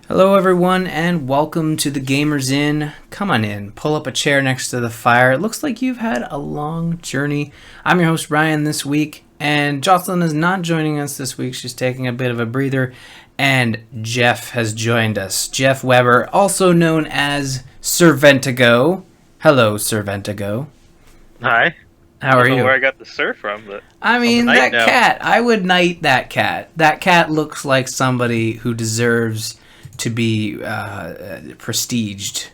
Hello, everyone, and welcome to the Gamers Inn. Come on in, pull up a chair next to the fire. It looks like you've had a long journey. I'm your host, Ryan, this week, and Jocelyn is not joining us this week. She's taking a bit of a breather, and Geoff has joined us. Geoff Webber, also known as Sir Ventigo. Hello, Sir Ventigo. Hi. How are I don't you? know where I got the sir from, but I mean, I'm a that knight now. cat. I would knight that cat. That cat looks like somebody who deserves to be prestiged,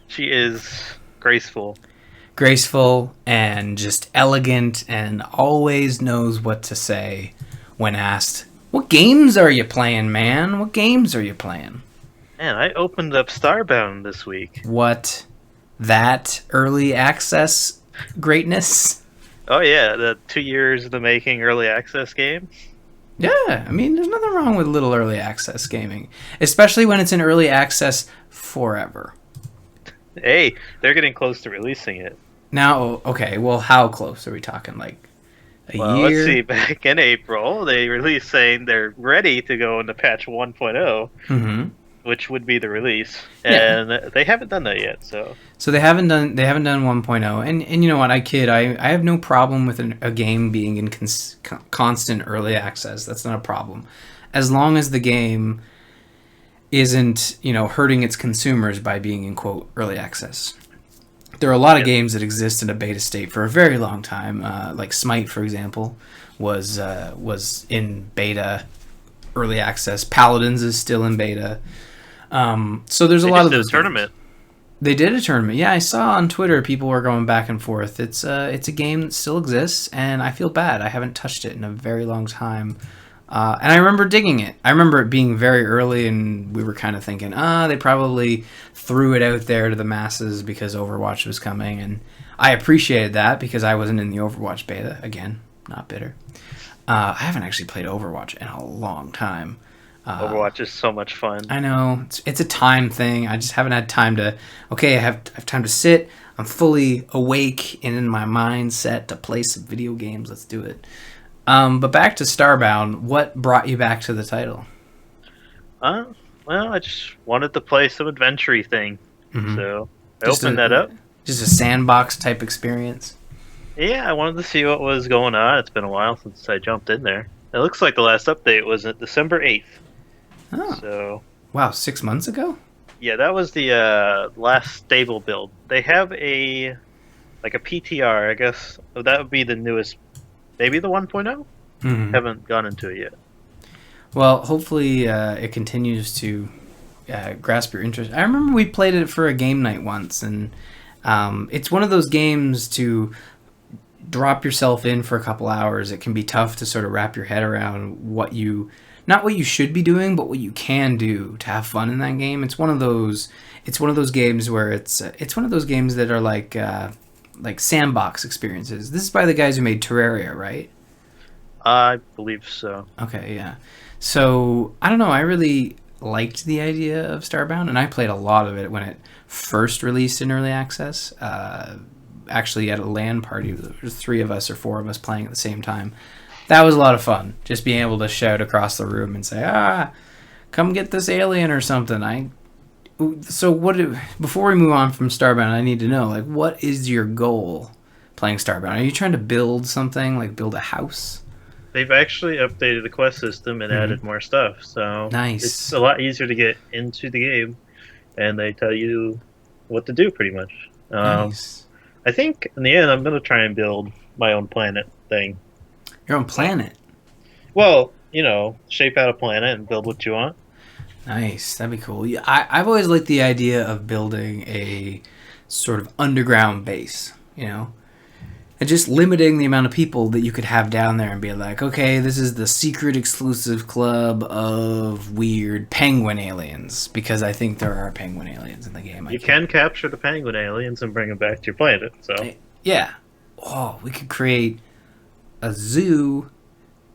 She is graceful. graceful, and just elegant, and always knows what to say when asked, "What games are you playing, man? What games are you playing?" Man, I opened up Starbound this week. What? That early access greatness? Oh yeah, the 2 years in the making early access game. Yeah, I mean, there's nothing wrong with little early access gaming, especially when it's in early access forever. Hey, they're getting close to releasing it. Now, okay, well, how close are we talking? Like a Well, year? let's see. Back in April, they released saying they're ready to go into patch 1.0, Mm-hmm. which would be the release, Yeah. and they haven't done that yet. So they haven't done 1.0, and you know what? I kid. I have no problem with a game being in constant early access. That's not a problem, as long as the game isn't hurting its consumers by being in quote early access. There are a lot of Yep. games that exist in a beta state for a very long time, like Smite, for example, was in beta early access. Paladins is still in beta. So there's a They lot just of did a those tournament. games. They did a tournament. Yeah, I saw on Twitter people were going back and forth. It's a game that still exists, and I feel bad. I haven't touched it in a very long time. And I remember digging it. I remember it being very early, and we were kind of thinking, they probably threw it out there to the masses because Overwatch was coming, and I appreciated that because I wasn't in the Overwatch beta. Again, not bitter. I haven't actually played Overwatch in a long time. Overwatch is so much fun. I know it's a time thing. I just haven't had time to. Okay, I have time to sit. I'm fully awake and in my mindset to play some video games. Let's do it. But back to Starbound. What brought you back to the title? Well, I just wanted to play some adventure thing, Mhm. so I Just opened that up. Just a sandbox type experience. Yeah, I wanted to see what was going on. It's been a while since I jumped in there. It looks like the last update was at December 8th. Oh, So, wow! 6 months ago. yeah, that was the last stable build. They have a PTR, I guess. That would be the newest, maybe the 1.0? Mhm. Haven't gone into it yet. Well, hopefully it continues to grasp your interest. I remember we played it for a game night once, and it's one of those games to drop yourself in for a couple hours. It can be tough to sort of wrap your head around not what you should be doing, but what you can do to have fun in that game. It's one of those games where it's one of those games that are like sandbox experiences. This is by the guys who made Terraria, right? I believe so. Okay, yeah. So I don't know. I really liked the idea of Starbound, and I played a lot of it when it first released in early access. Actually, at a LAN party, there was 3 of us or 4 of us playing at the same time. That was a lot of fun. Just being able to shout across the room and say, come get this alien or something." Before we move on from Starbound, I need to know, like, what is your goal playing Starbound? Are you trying to build something, like build a house? They've actually updated the quest system and added more stuff, so Nice. it's a lot easier to get into the game, and they tell you what to do pretty much. Nice. I think in the end, I'm gonna try and build my own planet thing. Your own planet. Well, shape out a planet and build what you want. Nice. That'd be cool. Yeah, I've always liked the idea of building a sort of underground base, and just limiting the amount of people that you could have down there and be like, okay, this is the secret exclusive club of weird penguin aliens, because I think there are penguin aliens in the game. You can capture the penguin aliens and bring them back to your planet. So Yeah. Oh, we could create a zoo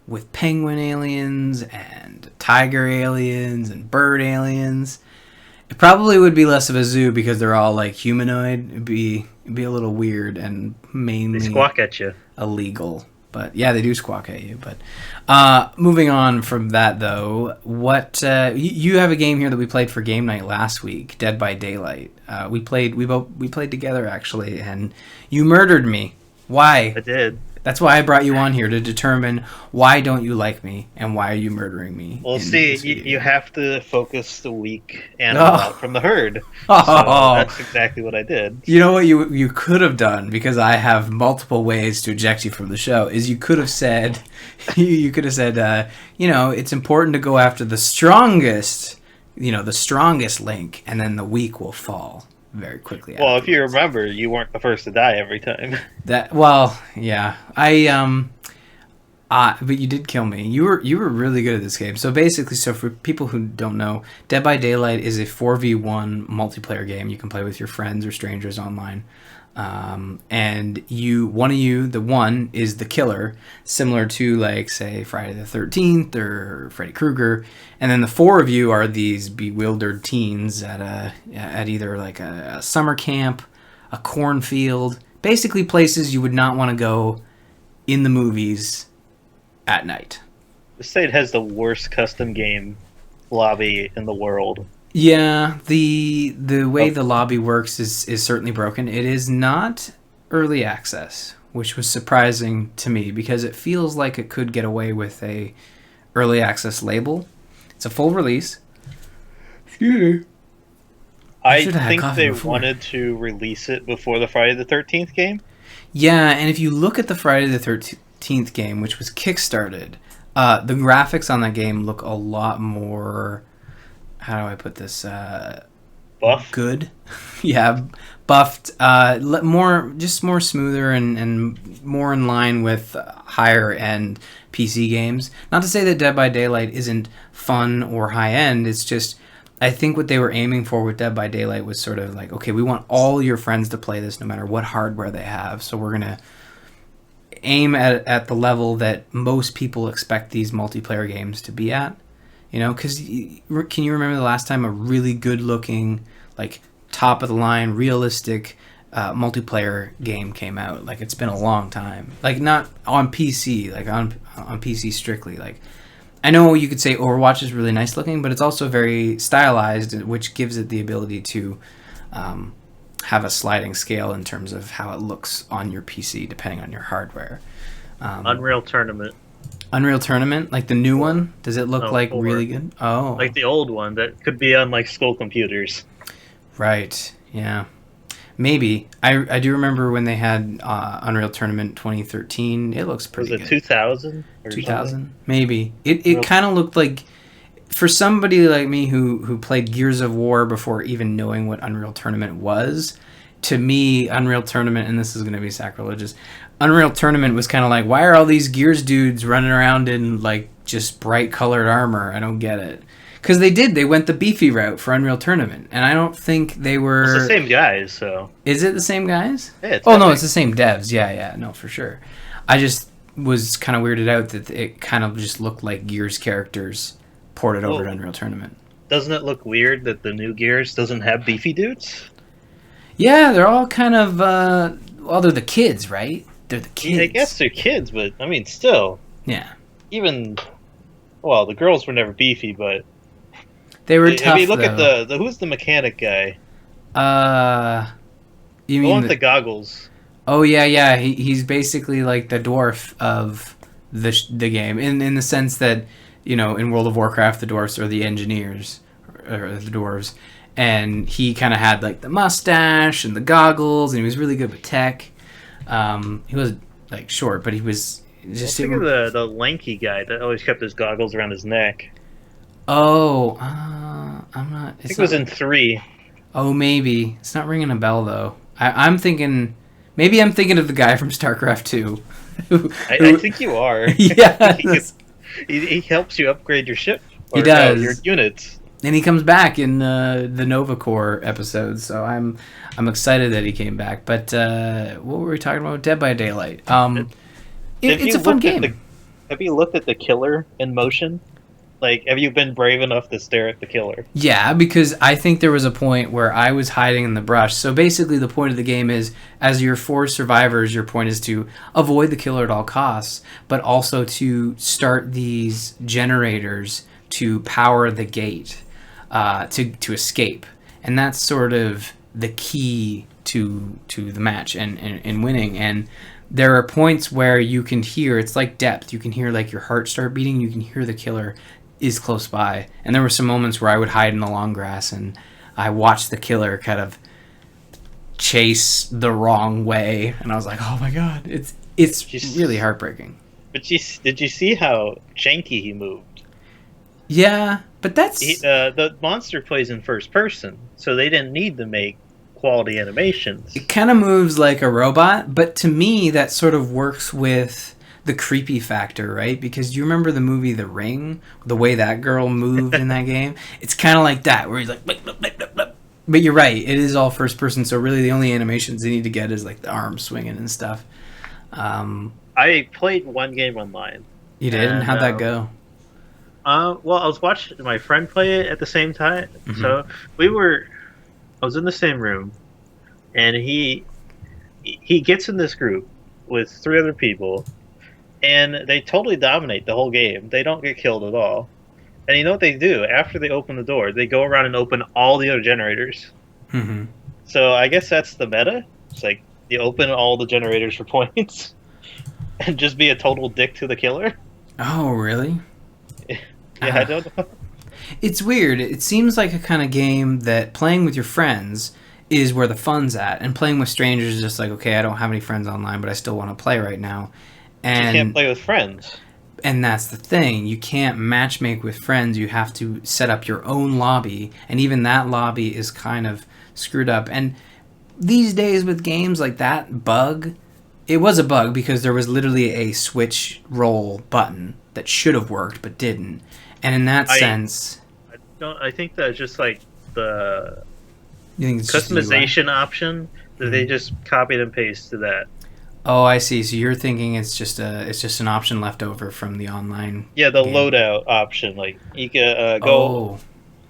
with penguin aliens and tiger aliens and bird aliens. It probably would be less of a zoo because they're all like humanoid. It'd be a little weird and they mainly squawk at you. illegal. But yeah, they do squawk at you. But moving on from that, though, what you have a game here that we played for game night last week, Dead by Daylight. We played together actually, and you murdered me. Why? I did. That's why I brought you on here, to determine why don't you like me and why are you murdering me. Well, see, you have to focus the weak animal out from the herd. Oh. So that's exactly what I did. You know what you could have done, because I have multiple ways to eject you from the show, is you could have said, it's important to go after the strongest link, and then the weak will fall very quickly. Well, if you remember, you weren't the first to die every time. Yeah, but you did kill me. You were really good at this game. So basically, for people who don't know, Dead by Daylight is a 4v1 multiplayer game. You can play with your friends or strangers online. And the one is the killer, similar to, like, say, Friday the 13th or Freddy Krueger, and then the four of you are these bewildered teens at either like a summer camp, a cornfield, basically places you would not want to go in the movies at night. The state has the worst custom game lobby in the world. Yeah, the way the lobby works is certainly broken. It is not early access, which was surprising to me, because it feels like it could get away with a early access label. It's a full release. Excuse me. I think they wanted to release it before the Friday the 13th game. Yeah, and if you look at the Friday the 13th game, which was kickstarted, the graphics on that game look a lot more... How do I put this? Buff? Good. Yeah, buffed. More smoother and more in line with higher end PC games. Not to say that Dead by Daylight isn't fun or high end. It's just, I think what they were aiming for with Dead by Daylight was sort of like, okay, we want all your friends to play this no matter what hardware they have. So we're gonna aim at the level that most people expect these multiplayer games to be at. You know, because can you remember the last time a really good-looking, like, top-of-the-line, realistic multiplayer game came out? Like, it's been a long time. Like, not on PC, like, on PC strictly. Like, I know you could say Overwatch is really nice-looking, but it's also very stylized, which gives it the ability to have a sliding scale in terms of how it looks on your PC, depending on your hardware. Unreal Tournament, like the new one, does it look like really good? Oh, like the old one that could be on like school computers. Right. Yeah. Maybe. I do remember when they had Unreal Tournament 2013. It looks pretty good. Was it 2000? 2000? Maybe. It kind of looked like, for somebody like me who played Gears of War before even knowing what Unreal Tournament was, to me, Unreal Tournament, and this is going to be sacrilegious, Unreal Tournament was kind of like, why are all these Gears dudes running around in, like, just bright colored armor? I don't get it. Because they went the beefy route for Unreal Tournament, and I don't think they were... It's the same guys, so... Is it the same guys? Yeah, no, it's the same devs. Yeah, no, for sure. I just was kind of weirded out that it kind of just looked like Gears characters ported over to Unreal Tournament. Doesn't it look weird that the new Gears doesn't have beefy dudes? Yeah, they're all kind of... they're the kids, right? They're the kids. I guess they're kids, but, I mean, still. Yeah. Even... Well, the girls were never beefy, but... They were tough, I mean, look though. at the... Who's the mechanic guy? You the mean... one with the goggles. Oh, yeah. He's basically like the dwarf of the game. In the sense that, you know, in World of Warcraft, the dwarves are the engineers. Or the dwarves. And he kind of had, like, the mustache and the goggles, and he was really good with tech. He was, like, short, but he was just... Think of the lanky guy that always kept his goggles around his neck. Oh, I'm not... I think it was in 3. Oh, maybe. It's not ringing a bell, though. I'm thinking... Maybe I'm thinking of the guy from StarCraft 2. I think you are. Yeah. he helps you upgrade your ship. He does. No, your units. And he comes back in the Nova Corps episode, so I'm excited that he came back. But what were we talking about? Dead by Daylight. It's a fun game. Have you looked at the killer in motion? Like, have you been brave enough to stare at the killer? Yeah, because I think there was a point where I was hiding in the brush. So basically, the point of the game is, as your 4 survivors, your point is to avoid the killer at all costs, but also to start these generators to power the gate to escape. And that's sort of the key to the match and winning. And there are points where you can hear, it's like depth, you can hear like your heart start beating, you can hear the killer is close by. And there were some moments where I would hide in the long grass and I watched the killer kind of chase the wrong way, and I was like, oh my god, it's really heartbreaking. But did you see how janky he moved? Yeah, but that's the monster plays in first person, so they didn't need to make quality animations. It kind of moves like a robot, but to me that sort of works with the creepy factor, right? Because you remember the movie The Ring, the way that girl moved in that game? It's kind of like that, where he's like, blip, blip, blip, blip, blip. But you're right, it is all first person, so really the only animations they need to get is like the arms swinging and stuff. I played one game online. You did? And how'd that go? Well, I was watching my friend play it at the same time. Mm-hmm. So I was in the same room, and he gets in this group with 3 other people, and they totally dominate the whole game. They don't get killed at all. And you know what they do? After they open the door, they go around and open all the other generators. Mm-hmm. So I guess that's the meta. It's like you open all the generators for points and just be a total dick to the killer. Oh, really? Yeah, I don't know. It's weird. It seems like a kind of game that playing with your friends is where the fun's at, and playing with strangers is just like, okay, I don't have any friends online, but I still want to play right now. And you can't play with friends. And that's the thing. You can't matchmake with friends. You have to set up your own lobby, and even that lobby is kind of screwed up. And these days with games like that bug, it was a bug because there was literally a switch roll button that should have worked but didn't. And in that sense, I think that's just like the customization option that they just copied and pasted that. Oh, I see. So you're thinking it's just an option left over from the online. Yeah, the game loadout option. Like you can go.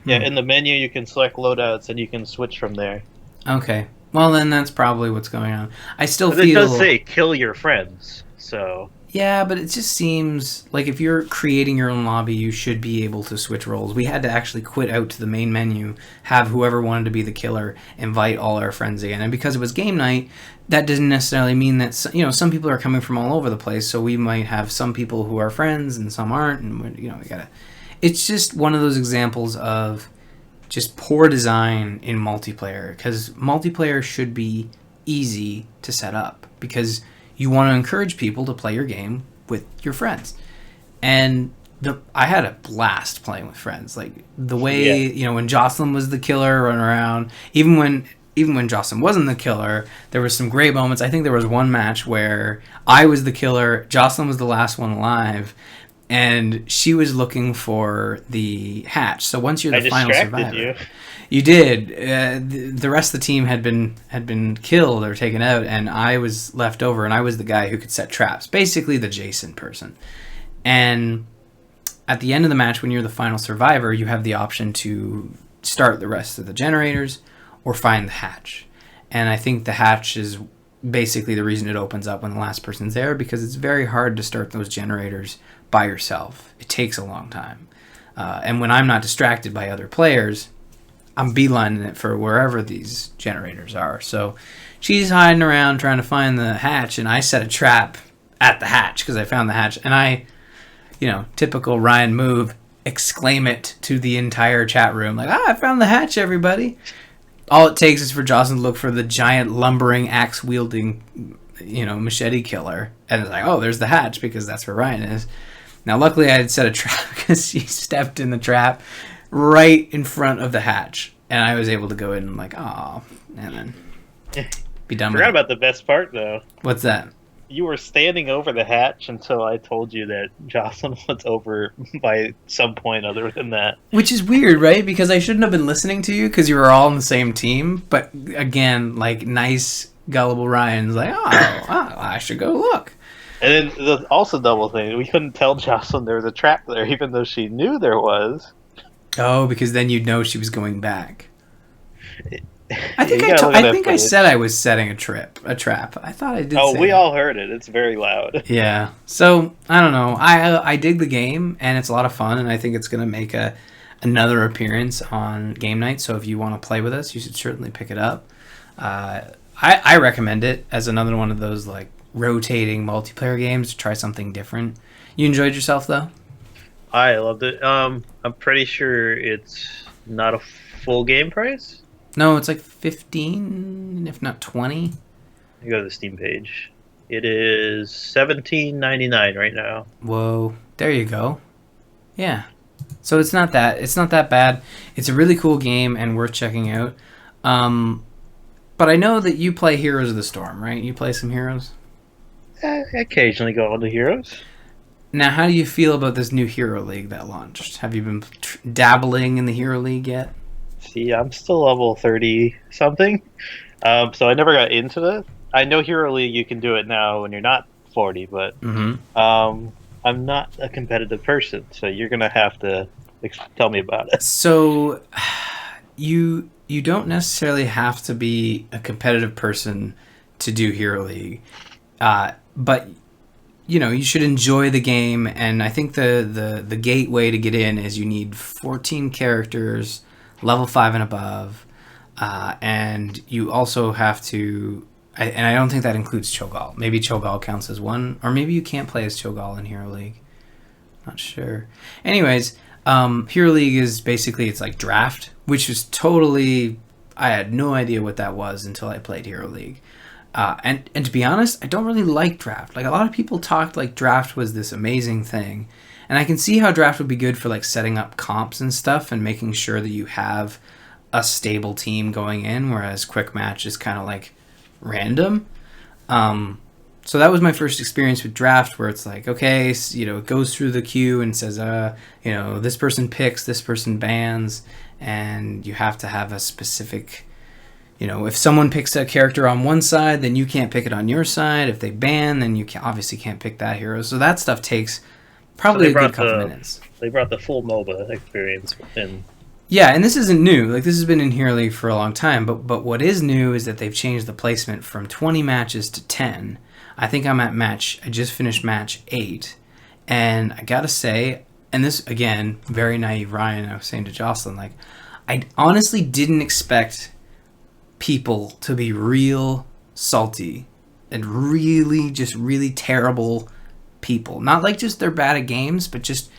In the menu you can select loadouts and you can switch from there. Okay. Well, then that's probably what's going on. I still feel it does say kill your friends. So yeah, but it just seems like if you're creating your own lobby, you should be able to switch roles. We had to actually quit out to the main menu, have whoever wanted to be the killer invite all our friends again. And because it was game night, that doesn't necessarily mean that, some people are coming from all over the place. So we might have some people who are friends and some aren't, and we gotta. It's just one of those examples of just poor design in multiplayer, because multiplayer should be easy to set up because you want to encourage people to play your game with your friends. And I had a blast playing with friends. Like the way, when Jocelyn was the killer running around, even when Jocelyn wasn't the killer, there was some great moments. I think there was one match where I was the killer, Jocelyn was the last one alive, and she was looking for the hatch. So once you're the final survivor, you did. The rest of the team had been killed or taken out, and I was left over, and I was the guy who could set traps. Basically, the Jason person. And at the end of the match, when you're the final survivor, you have the option to start the rest of the generators or find the hatch. And I think the hatch is basically the reason it opens up when the last person's there, because it's very hard to start those generators by yourself. It takes a long time. And when I'm not distracted by other players, I'm beelining it for wherever these generators are. So she's hiding around trying to find the hatch, and I set a trap at the hatch because I found the hatch. And I, typical Ryan move, exclaim it to the entire chat room, like, I found the hatch, everybody. All it takes is for Jocelyn to look for the giant lumbering axe-wielding, machete killer. And it's like, oh, there's the hatch, because that's where Ryan is. Now, luckily, I had set a trap because she stepped in the trap right in front of the hatch. And I was able to go in and and then be done with it. I forgot about the best part, though. What's that? You were standing over the hatch until I told you that Jocelyn was over by some point other than that. Which is weird, right? Because I shouldn't have been listening to you because you were all on the same team. But again, nice, gullible Ryan's like, I should go look. And then the also double thing, we couldn't tell Jocelyn there was a trap there, even though she knew there was. Oh, because then you'd know she was going back. I think You gotta look at I that think I said footage. I was setting a trap. I thought I did Oh, say we that. all heard it. It's very loud. Yeah. So I don't know. I dig the game and it's a lot of fun, and I think it's gonna make another appearance on game night. So if you want to play with us, you should certainly pick it up. Uh, I recommend it as another one of those like rotating multiplayer games to try something different. You enjoyed yourself though? I loved it. I'm pretty sure it's not a full game price. No, it's like 15, if not 20. You go to the Steam page. It is 17.99 right now. Whoa, there you go. Yeah. So it's not that bad. It's a really cool game and worth checking out. Um, but I know that you play Heroes of the Storm, right? You play some Heroes. I occasionally go on to Heroes. Now, how do you feel about this new Hero League that launched? Have you been dabbling in the Hero League yet? See, I'm still level 30 something. So I never got into it. I know Hero League you can do it now when you're not 40, but Mm-hmm. I'm not a competitive person, so you're gonna have to tell me about it. So, you don't necessarily have to be a competitive person to do Hero League, but you know you should enjoy the game. And I think the gateway to get in is you need 14 characters, level 5 and above, and you also have to. And I don't think that includes Cho'Gall. Maybe Cho'Gall counts as one, or maybe you can't play as Cho'Gall in Hero League. Not sure. Anyways, Hero League is basically it's like draft, which is totally. I had no idea what that was until I played Hero League. And to be honest, I don't really like draft. Like a lot of people talked like draft was this amazing thing, and I can see how draft would be good for like setting up comps and stuff and making sure that you have a stable team going in, whereas quick match is kind of like random. Um, so that was my first experience with draft, where it's like, okay, you know, it goes through the queue and says, you know, this person picks, this person bans, and you have to have a specific, you know, if someone picks a character on one side, then you can't pick it on your side. If they ban, then you obviously can't pick that hero. So that stuff takes So probably a good couple minutes. they brought the full MOBA experience in. Yeah, and this isn't new. Like this has been in Hero League for a long time. But what is new is that they've changed the placement from 20 matches to 10. I think I'm at I just finished match 8, and I gotta say, and this again, very naive Ryan. I was saying to Jocelyn, like, I honestly didn't expect people to be real salty and really just really terrible people. Not like just they're bad at games, but just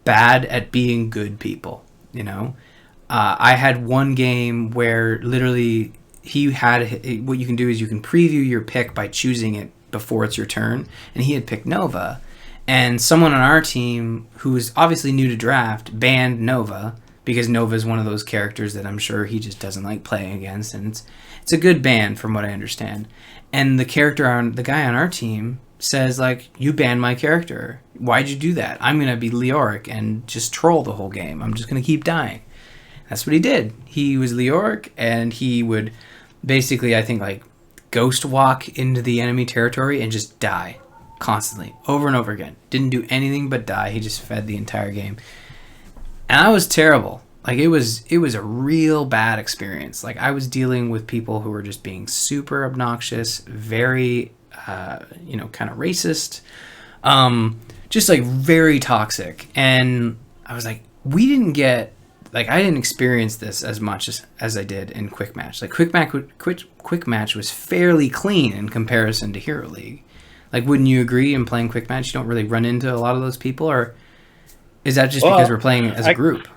bad at being good people. You know. I had one game where literally he had what you can do is you can preview your pick by choosing it before it's your turn, and he had picked Nova, and someone on our team who is obviously new to draft banned Nova because Nova is one of those characters that I'm sure he just doesn't like playing against, and it's a good ban from what I understand. And the guy on our team says like, you banned my character. Why'd you do that? I'm gonna be Leoric and just troll the whole game. I'm just gonna keep dying. That's what he did. He was Leoric, and he would basically, I think, like, ghost walk into the enemy territory and just die constantly, over and over again. Didn't do anything but die. He just fed the entire game. And I was terrible. Like, it was a real bad experience. Like, I was dealing with people who were just being super obnoxious, very, kind of racist, just, like, very toxic. And I was like, I didn't experience this as much as I did in Quick Match. Like Quick Match was fairly clean in comparison to Hero League. Like, wouldn't you agree? In playing Quick Match, you don't really run into a lot of those people, or is that just because we're playing as a group?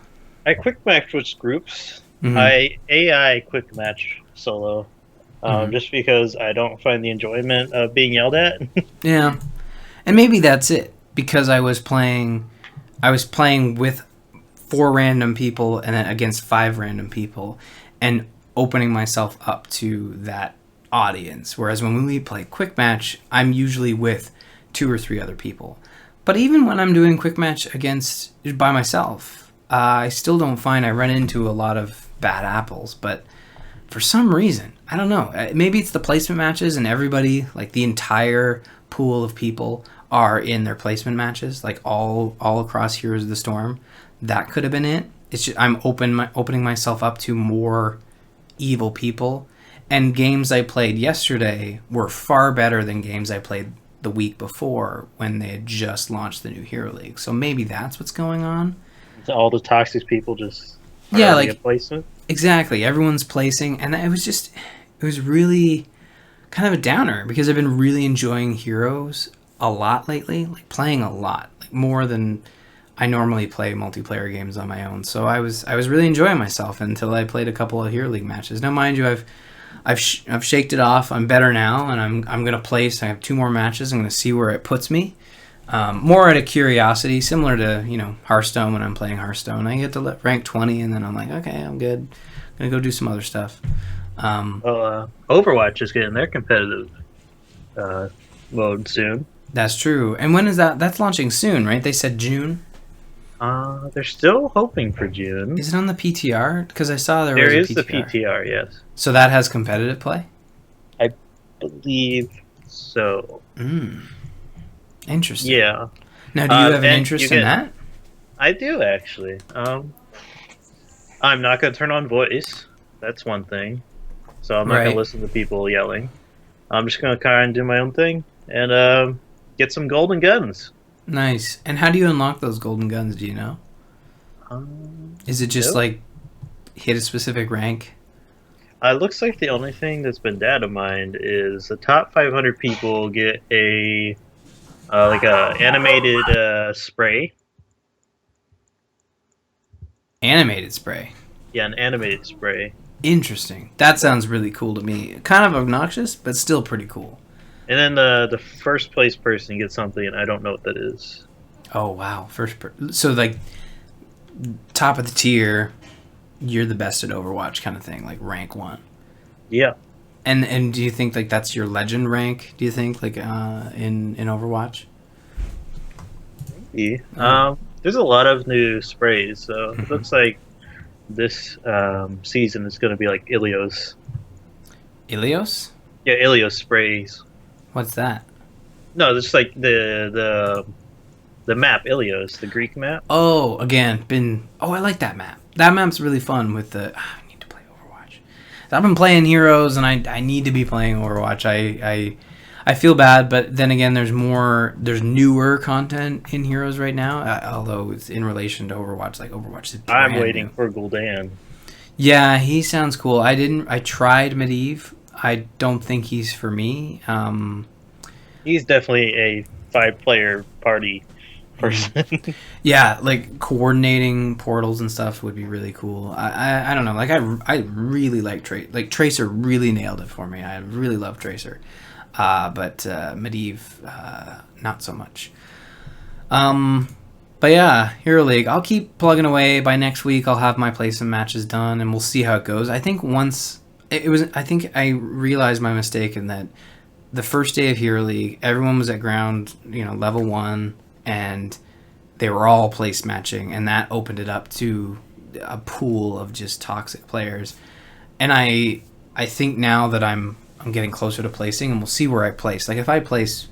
I quick match with groups. Mm-hmm. I AI quick match solo, just because I don't find the enjoyment of being yelled at. Yeah, and maybe that's it, because I was playing with 4 random people and then against 5 random people, and opening myself up to that audience. Whereas when we play quick match, I'm usually with 2 or 3 other people. But even when I'm doing quick match by myself, I still don't find I run into a lot of bad apples. But for some reason, I don't know. Maybe it's the placement matches and everybody, like the entire pool of people are in their placement matches, like all across Heroes of the Storm. That could have been it. It's just I'm opening myself up to more evil people, and games I played yesterday were far better than games I played the week before when they had just launched the new Hero League. So maybe that's what's going on. All the toxic people just yeah, like placement. Exactly, everyone's placing, and it was really kind of a downer because I've been really enjoying Heroes a lot lately, like playing a lot, like more than I normally play multiplayer games on my own. So I was really enjoying myself until I played a couple of Hero League matches. Now, mind you, I've shaked it off. I'm better now, and I'm gonna place. I have 2 more matches. I'm gonna see where it puts me. More out of curiosity, similar to Hearthstone. When I'm playing Hearthstone, I get to rank 20, and then I'm like, okay, I'm good. I'm gonna go do some other stuff. Overwatch is getting their competitive mode soon. That's true. And when is that? That's launching soon, right? They said June. They're still hoping for June. Is it on the PTR? Because I saw there was a PTR. The PTR, yes. So that has competitive play? I believe so. Interesting. Yeah. Now, do you have an interest in that? I do, actually. I'm not going to turn on voice. That's one thing. So I'm not going to listen to people yelling. I'm just going to kind of do my own thing and get some golden guns. Nice. And how do you unlock those golden guns, do you know? Is it just like hit a specific rank? It looks like the only thing that's been data mined is the top 500 people get a animated spray. Animated spray? Yeah, an animated spray. Interesting. That sounds really cool to me. Kind of obnoxious, but still pretty cool. And then the first place person gets something, and I don't know what that is. Oh, wow. So, like, top of the tier, you're the best at Overwatch kind of thing, like rank 1. Yeah. And do you think, like, that's your legend rank, do you think, like, in Overwatch? Yeah. There's a lot of new sprays, so it looks like this season is going to be like Ilios. Ilios? Yeah, Ilios sprays. What's that? No, it's like the map Ilios, the Greek map. Oh, again, I like that map. That map's really fun with the... I need to play Overwatch. I've been playing Heroes, and I need to be playing Overwatch. I feel bad, but then again, there's newer content in Heroes right now, although it's in relation to Overwatch. Like, Overwatch is brand I'm waiting new. for Gul'dan. Yeah, he sounds cool. I tried Medivh. I don't think he's for me. He's definitely a 5-player party person. Yeah, like coordinating portals and stuff would be really cool. I don't know. Like I really like Tracer. Like Tracer really nailed it for me. I really love Tracer. But Medivh, not so much. But yeah, Hero League. I'll keep plugging away. By next week, I'll have my placement matches done, and we'll see how it goes. I think I think I realized my mistake in that the first day of Hero League, everyone was at ground, level 1, and they were all place matching, and that opened it up to a pool of just toxic players. And I think now that I'm getting closer to placing, and we'll see where I place. Like, if I place,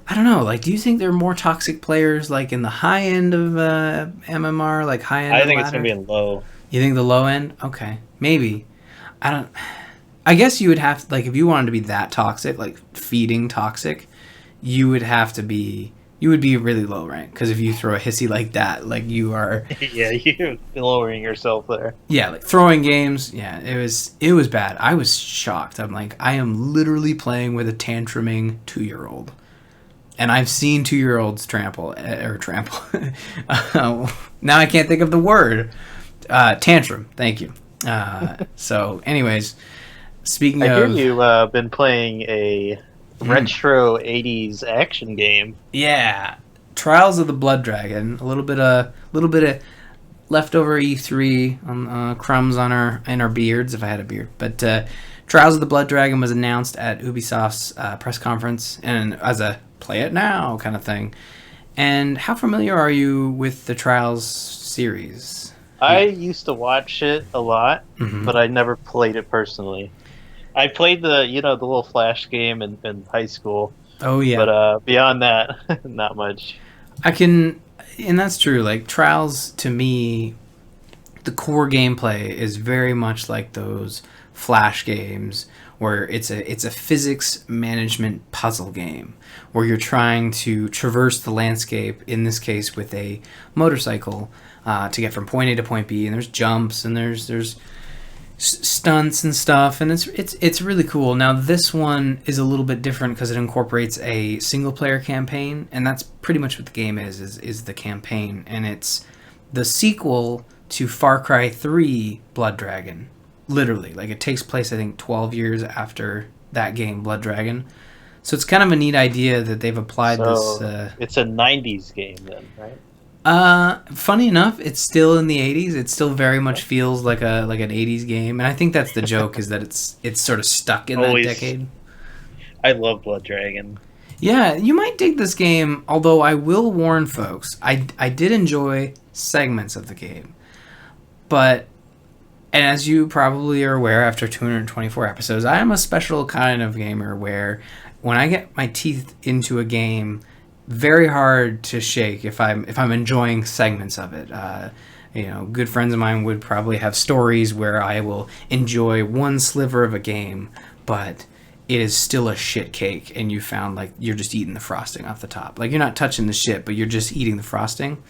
I don't know, like, do you think there are more toxic players, like, in the high end of MMR, like, high end I of think ladder? it's going to be in low. You think the low end? Okay. Maybe. I guess you would have to, like, if you wanted to be that toxic, like, feeding toxic, you would be really low rank, because if you throw a hissy like that, like, you are... Yeah, you're lowering yourself there. Yeah, like, throwing games, yeah, it was bad. I was shocked. I'm like, I am literally playing with a tantruming 2-year-old. And I've seen 2-year-olds trample. Now I can't think of the word. Tantrum, thank you. So, anyways, speaking of... I hear you've been playing a retro 80s action game. Yeah, Trials of the Blood Dragon. A little bit of leftover E3 on crumbs in our beards, if I had a beard. But Trials of the Blood Dragon was announced at Ubisoft's press conference, and as a play it now kind of thing. And how familiar are you with the Trials series? I used to watch it a lot, Hmm. but I never played it personally. I played the little Flash game in high school, Oh but yeah, beyond that, not much. I can, and that's true. Like Trials to me, the core gameplay is very much like those Flash games where it's a physics management puzzle game where you're trying to traverse the landscape. In this case, with a motorcycle to get from point A to point B, and there's jumps and there's stunts and stuff, and it's really cool. Now this one is a little bit different because it incorporates a single player campaign, and that's pretty much what the game is the campaign, and it's the sequel to Far Cry 3 Blood Dragon. Literally, like it takes place I think 12 years after that game Blood Dragon. So it's kind of a neat idea that they've applied this. So it's a '90s game then, right? Funny enough, it's still in the '80s. It still very much feels like an '80s game, and I think that's the joke is that it's sort of stuck in that Always, decade. I love Blood Dragon. Yeah, you might dig this game, although I will warn folks, I did enjoy segments of the game, but and as you probably are aware after 224 episodes, I am a special kind of gamer where when I get my teeth into a game, very hard to shake if I'm enjoying segments of it. Good friends of mine would probably have stories where I will enjoy one sliver of a game, but it is still a shit cake, and you found like you're just eating the frosting off the top. Like you're not touching the shit, but you're just eating the frosting.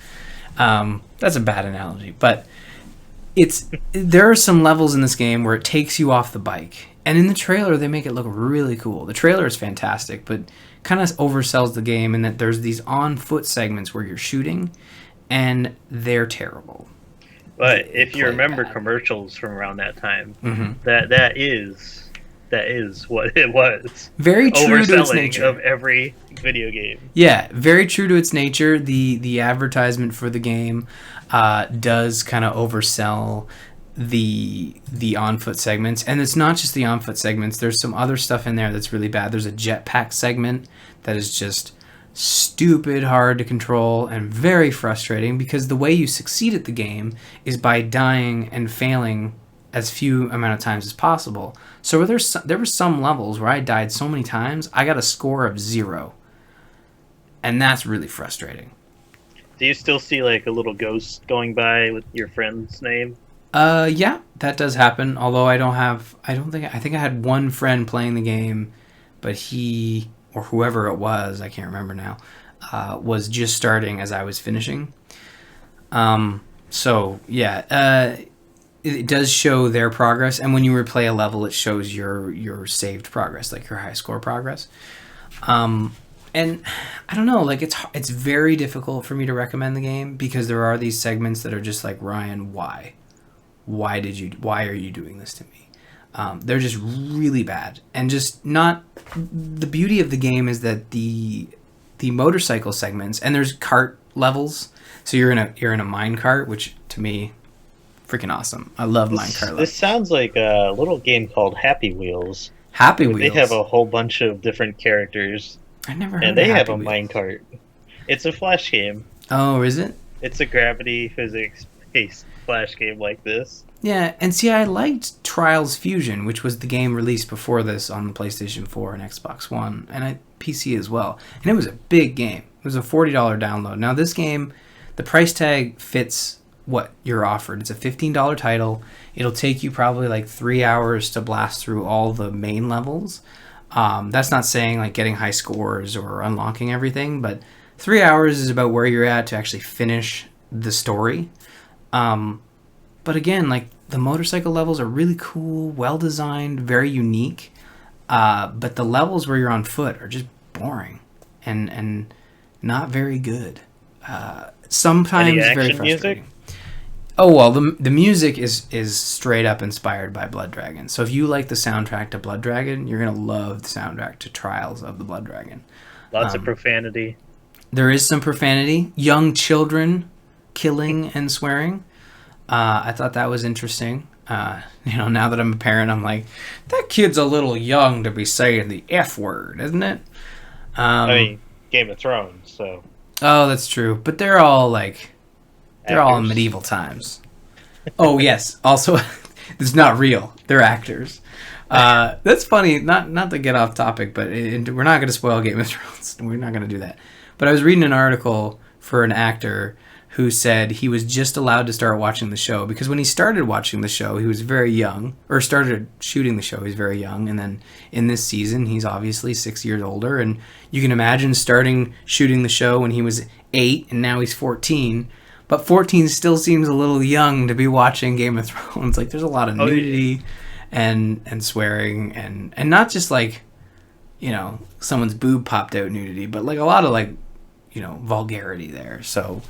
That's a bad analogy, but there are some levels in this game where it takes you off the bike, and in the trailer they make it look really cool. The trailer is fantastic, but kind of oversells the game in that there's these on foot segments where you're shooting, and they're terrible. But if you remember bad. commercials from around that time, Mm-hmm. that is what it was. Very true to its Overselling nature. of every video game. Yeah, very true to its nature. The advertisement for the game does kind of oversell the on foot segments, and it's not just the on foot segments. There's some other stuff in there that's really bad. There's a jetpack segment that is just stupid hard to control and very frustrating because the way you succeed at the game is by dying and failing as few amount of times as possible. So there were some levels where I died so many times I got a score of 0, and that's really frustrating. Do you still see like a little ghost going by with your friend's name? Yeah, that does happen. Although I think I had one friend playing the game, but he or whoever it was, I can't remember now, was just starting as I was finishing. So yeah, it does show their progress, and when you replay a level, it shows your saved progress, like your high score progress. And I don't know, like it's very difficult for me to recommend the game because there are these segments that are just like, Ryan, why? Why are you doing this to me? They're just really bad, and just not. The beauty of the game is that the motorcycle segments, and there's cart levels, so you're in a mine cart, which to me, freaking awesome. I love mine cart levels. This sounds like a little game called Happy Wheels. Happy They Wheels. have a whole bunch of different characters, I never heard and of they have Happy a Wheels. minecart. It's a flash game. Oh, is it? It's a gravity physics based flash game like this. Yeah, and see, I liked Trials Fusion, which was the game released before this on the PlayStation 4 and Xbox One, and PC as well. And it was a big game. It was a $40 download. Now, this game, the price tag fits what you're offered. It's a $15 title. It'll take you probably like 3 hours to blast through all the main levels. That's not saying like getting high scores or unlocking everything, but 3 hours is about where you're at to actually finish the story. But again, like the motorcycle levels are really cool, well designed, very unique. But the levels where you're on foot are just boring and not very good. Sometimes Any very action frustrating. music? Oh well, the music is straight up inspired by Blood Dragon. So if you like the soundtrack to Blood Dragon, you're gonna love the soundtrack to Trials of the Blood Dragon. Lots of profanity. There is some profanity, young children killing and swearing. I thought that was interesting. Now that I'm a parent, I'm like, that kid's a little young to be saying the F word, isn't it? I mean, Game of Thrones, so Oh, that's true. But they're all in actors. medieval times. Oh yes. Also, it's not real. They're actors. That's funny. Not to get off topic, but we're not going to spoil Game of Thrones. We're not going to do that. But I was reading an article for an actor who said he was just allowed to start watching the show because when he started watching the show, he was very young, or started shooting the show, he was very young, and then in this season, he's obviously 6 years older, and you can imagine starting shooting the show when he was 8, and now he's 14. But 14 still seems a little young to be watching Game of Thrones. Like, there's a lot of nudity and swearing, and not just like, someone's boob popped out nudity, but like a lot of like, vulgarity there. So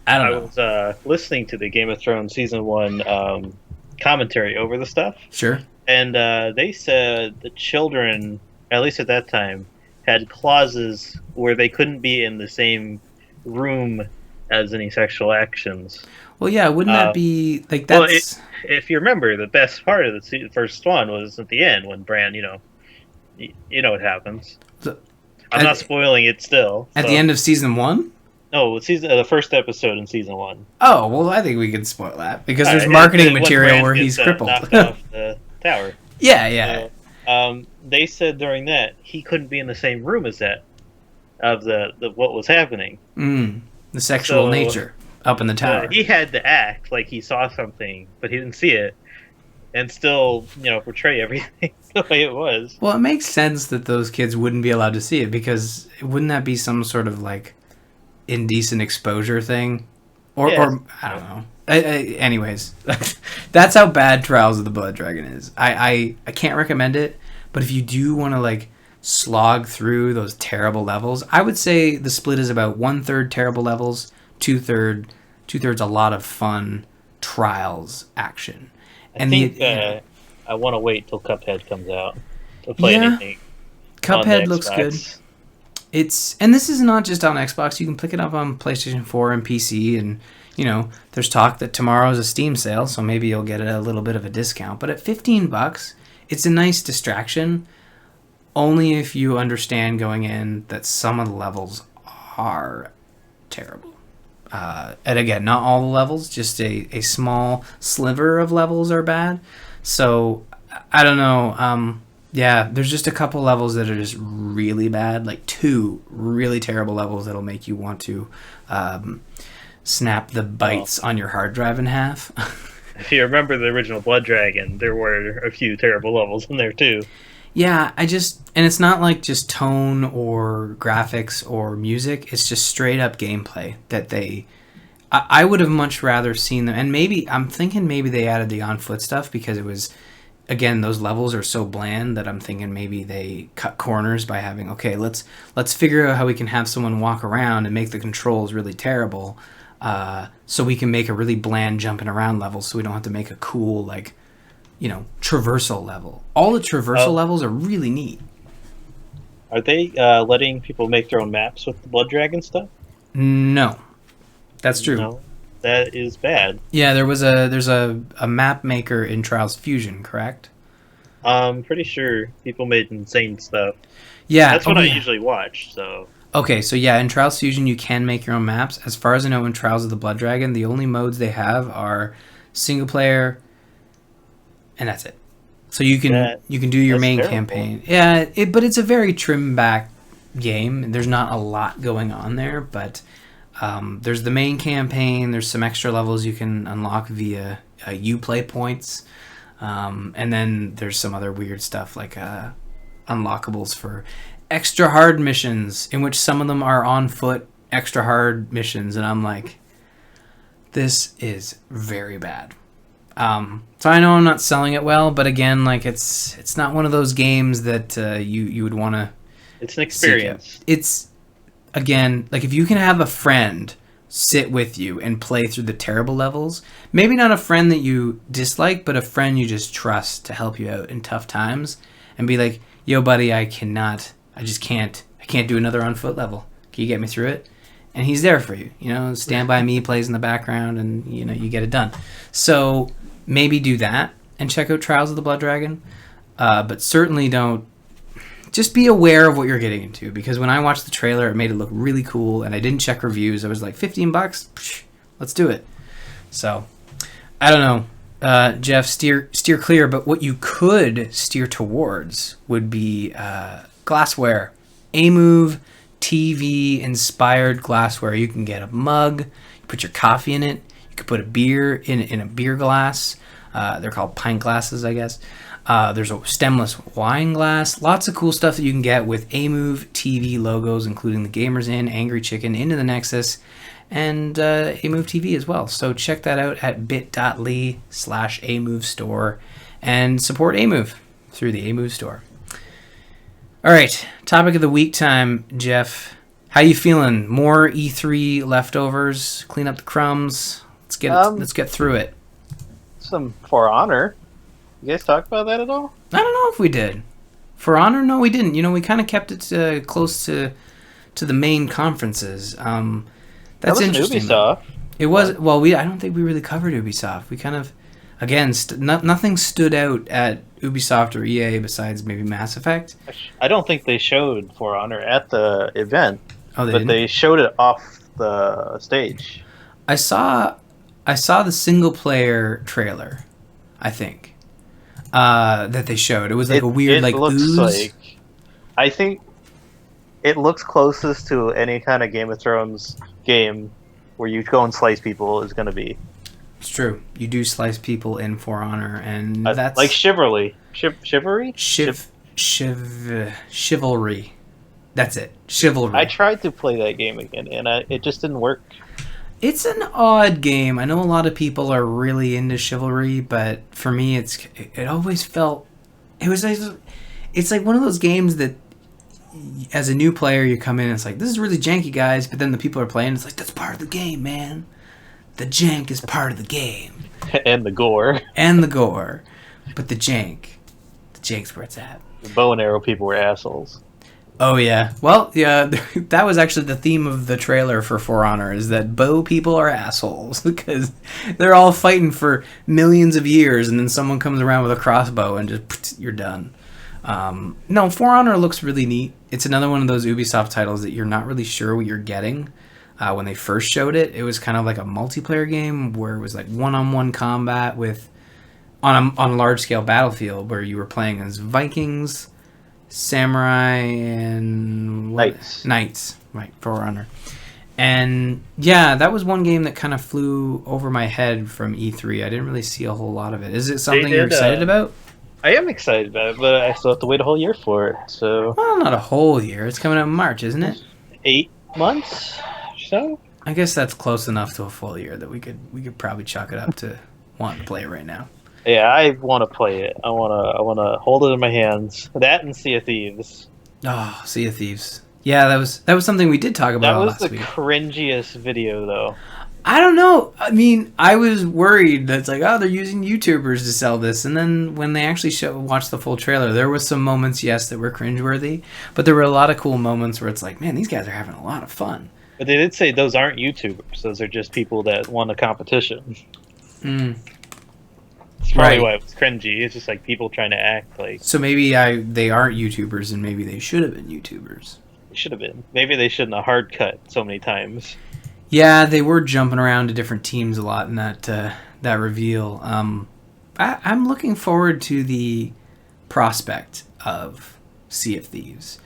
I don't know. I was listening to the Game of Thrones season 1 commentary over the stuff. Sure. And they said the children, at least at that time, had clauses where they couldn't be in the same room as any sexual actions. Well, yeah, wouldn't that be like that's? Well, if you remember, the best part of the first one was at the end when Bran, you know what happens. I'm not spoiling it still. At the end of season 1? No, the first episode in season 1. Oh, well, I think we can spoil that because there's marketing material where he's crippled. Knocked off the tower. Yeah. So, they said during that he couldn't be in the same room as that of the what was happening. The sexual nature up in the tower. He had to act like he saw something, but he didn't see it, and still, portray everything the way it was. Well, it makes sense that those kids wouldn't be allowed to see it because wouldn't that be some sort of like indecent exposure thing, or I don't know. Anyways, that's how bad Trials of the Blood Dragon is. I can't recommend it, but if you do want to like slog through those terrible levels, I would say the split is about 1/3 terrible levels, 2/3 a lot of fun trials action. I think I want to wait till Cuphead comes out to play anything. Cuphead looks good. And this is not just on Xbox. You can pick it up on PlayStation 4 and PC, and there's talk that tomorrow is a Steam sale, so maybe you'll get a little bit of a discount. But at $15, it's a nice distraction, only if you understand going in that some of the levels are terrible. And again, not all the levels, just a small sliver of levels are bad. So, I don't know. There's just a couple levels that are just really bad, like 2 really terrible levels that'll make you want to snap the bytes on your hard drive in half. If you remember the original Blood Dragon, there were a few terrible levels in there too. Yeah, and it's not like just tone or graphics or music, it's just straight up gameplay that I would have much rather seen them, and I'm thinking maybe they added the on-foot stuff because it was, again, those levels are so bland that I'm thinking maybe they cut corners by having, okay, let's figure out how we can have someone walk around and make the controls really terrible, so we can make a really bland jumping around level so we don't have to make a cool, like, traversal level. All the traversal levels are really neat. Are they letting people make their own maps with the Blood Dragon stuff? No. That's true. No, that is bad. Yeah, there's a map maker in Trials Fusion, correct? I'm pretty sure people made insane stuff. Yeah. That's what I usually watch, so... Okay, so yeah, in Trials Fusion you can make your own maps. As far as I know, in Trials of the Blood Dragon, the only modes they have are single player, and that's it. So you can do your main campaign. Yeah, but it's a very trimmed back game. There's not a lot going on there, but there's the main campaign. There's some extra levels you can unlock via Uplay points, and then there's some other weird stuff like unlockables for extra hard missions, in which some of them are on foot extra hard missions, and I'm like, this is very bad. So I know I'm not selling it well, but again, like it's not one of those games that you would want to. It's an experience. It's, again, like if you can have a friend sit with you and play through the terrible levels, maybe not a friend that you dislike, but a friend you just trust to help you out in tough times, and be like, yo buddy, I can't do another on foot level. Can you get me through it? And he's there for you. Stand By Me plays in the background, and you get it done. So maybe do that and check out Trials of the Blood Dragon, but certainly don't. Just be aware of what you're getting into, because when I watched the trailer, it made it look really cool, and I didn't check reviews. I was like, $15, let's do it. So I don't know. Geoff, steer clear, but what you could steer towards would be glassware. A-Move TV inspired glassware. You can get a mug, you put your coffee in it, you could put a beer in a beer glass. They're called pint glasses, I guess. There's a stemless wine glass. Lots of cool stuff that you can get with A-Move TV logos, including the Gamers Inn, Angry Chicken, Into the Nexus, and A-Move TV as well. So check that out at bit.ly/A-Move store and support A-Move through the A-Move store. All right, topic of the week time, Geoff. How you feeling? More E3 leftovers? Clean up the crumbs. Let's get through it. Some For Honor. You guys talk about that at all? I don't know if we did. For Honor, no, we didn't. We kind of kept it close to the main conferences. That's interesting. Ubisoft. It was. Well, I don't think we really covered Ubisoft. We kind of, again, nothing stood out at Ubisoft or EA besides maybe Mass Effect. I don't think they showed For Honor at the event, but they showed it off the stage. I saw the single player trailer, I think, that they showed. It was like a weird ooze. I think it looks closest to any kind of Game of Thrones game where you go and slice people is going to be. It's true. You do slice people in For Honor, and that's like Chivalry. Chivalry. Chivalry. That's it. Chivalry. I tried to play that game again, and it just didn't work. It's an odd game. I know a lot of people are really into Chivalry, but for me, it always felt it's like one of those games that, as a new player, you come in and it's like, this is really janky, guys, but then the people are playing, it's like, that's part of the game, man. The jank is part of the game. And the gore. But the jank's where it's at. The bow and arrow people were assholes. Oh, yeah. Well, yeah, that was actually the theme of the trailer for For Honor, is that bow people are assholes, because they're all fighting for millions of years, and then someone comes around with a crossbow and just, you're done. No, For Honor looks really neat. It's another one of those Ubisoft titles that you're not really sure what you're getting. When they first showed it, it was kind of like a multiplayer game where it was like one-on-one combat on a large-scale battlefield where you were playing as Vikings, samurai, and knights, right? For Honor. And yeah, that was one game that kind of flew over my head from E3. I didn't really see a whole lot of it. Is it something you're excited about? I am excited about it, but I still have to wait a whole year for it. So, well, not a whole year. It's coming out in March, isn't it? 8 months. So I guess that's close enough to a full year that we could probably chalk it up to wanting to play it right now. Yeah, I want to play it. I want to hold it in my hands. That and Sea of Thieves. Oh, Sea of Thieves. Yeah, that was something we did talk about last week. That was the cringiest video, though. I don't know. I mean, I was worried that it's like, oh, they're using YouTubers to sell this. And then when they actually watched the full trailer, there was some moments, yes, that were cringeworthy. But there were a lot of cool moments where it's like, man, these guys are having a lot of fun. But they did say those aren't YouTubers. Those are just people that won a competition. That's probably why it was cringy. It's just like people trying to act like... So maybe they aren't YouTubers, and maybe they should have been YouTubers. They should have been. Maybe they shouldn't have hard cut so many times. Yeah, they were jumping around to different teams a lot in that reveal. I'm looking forward to the prospect of Sea of Thieves.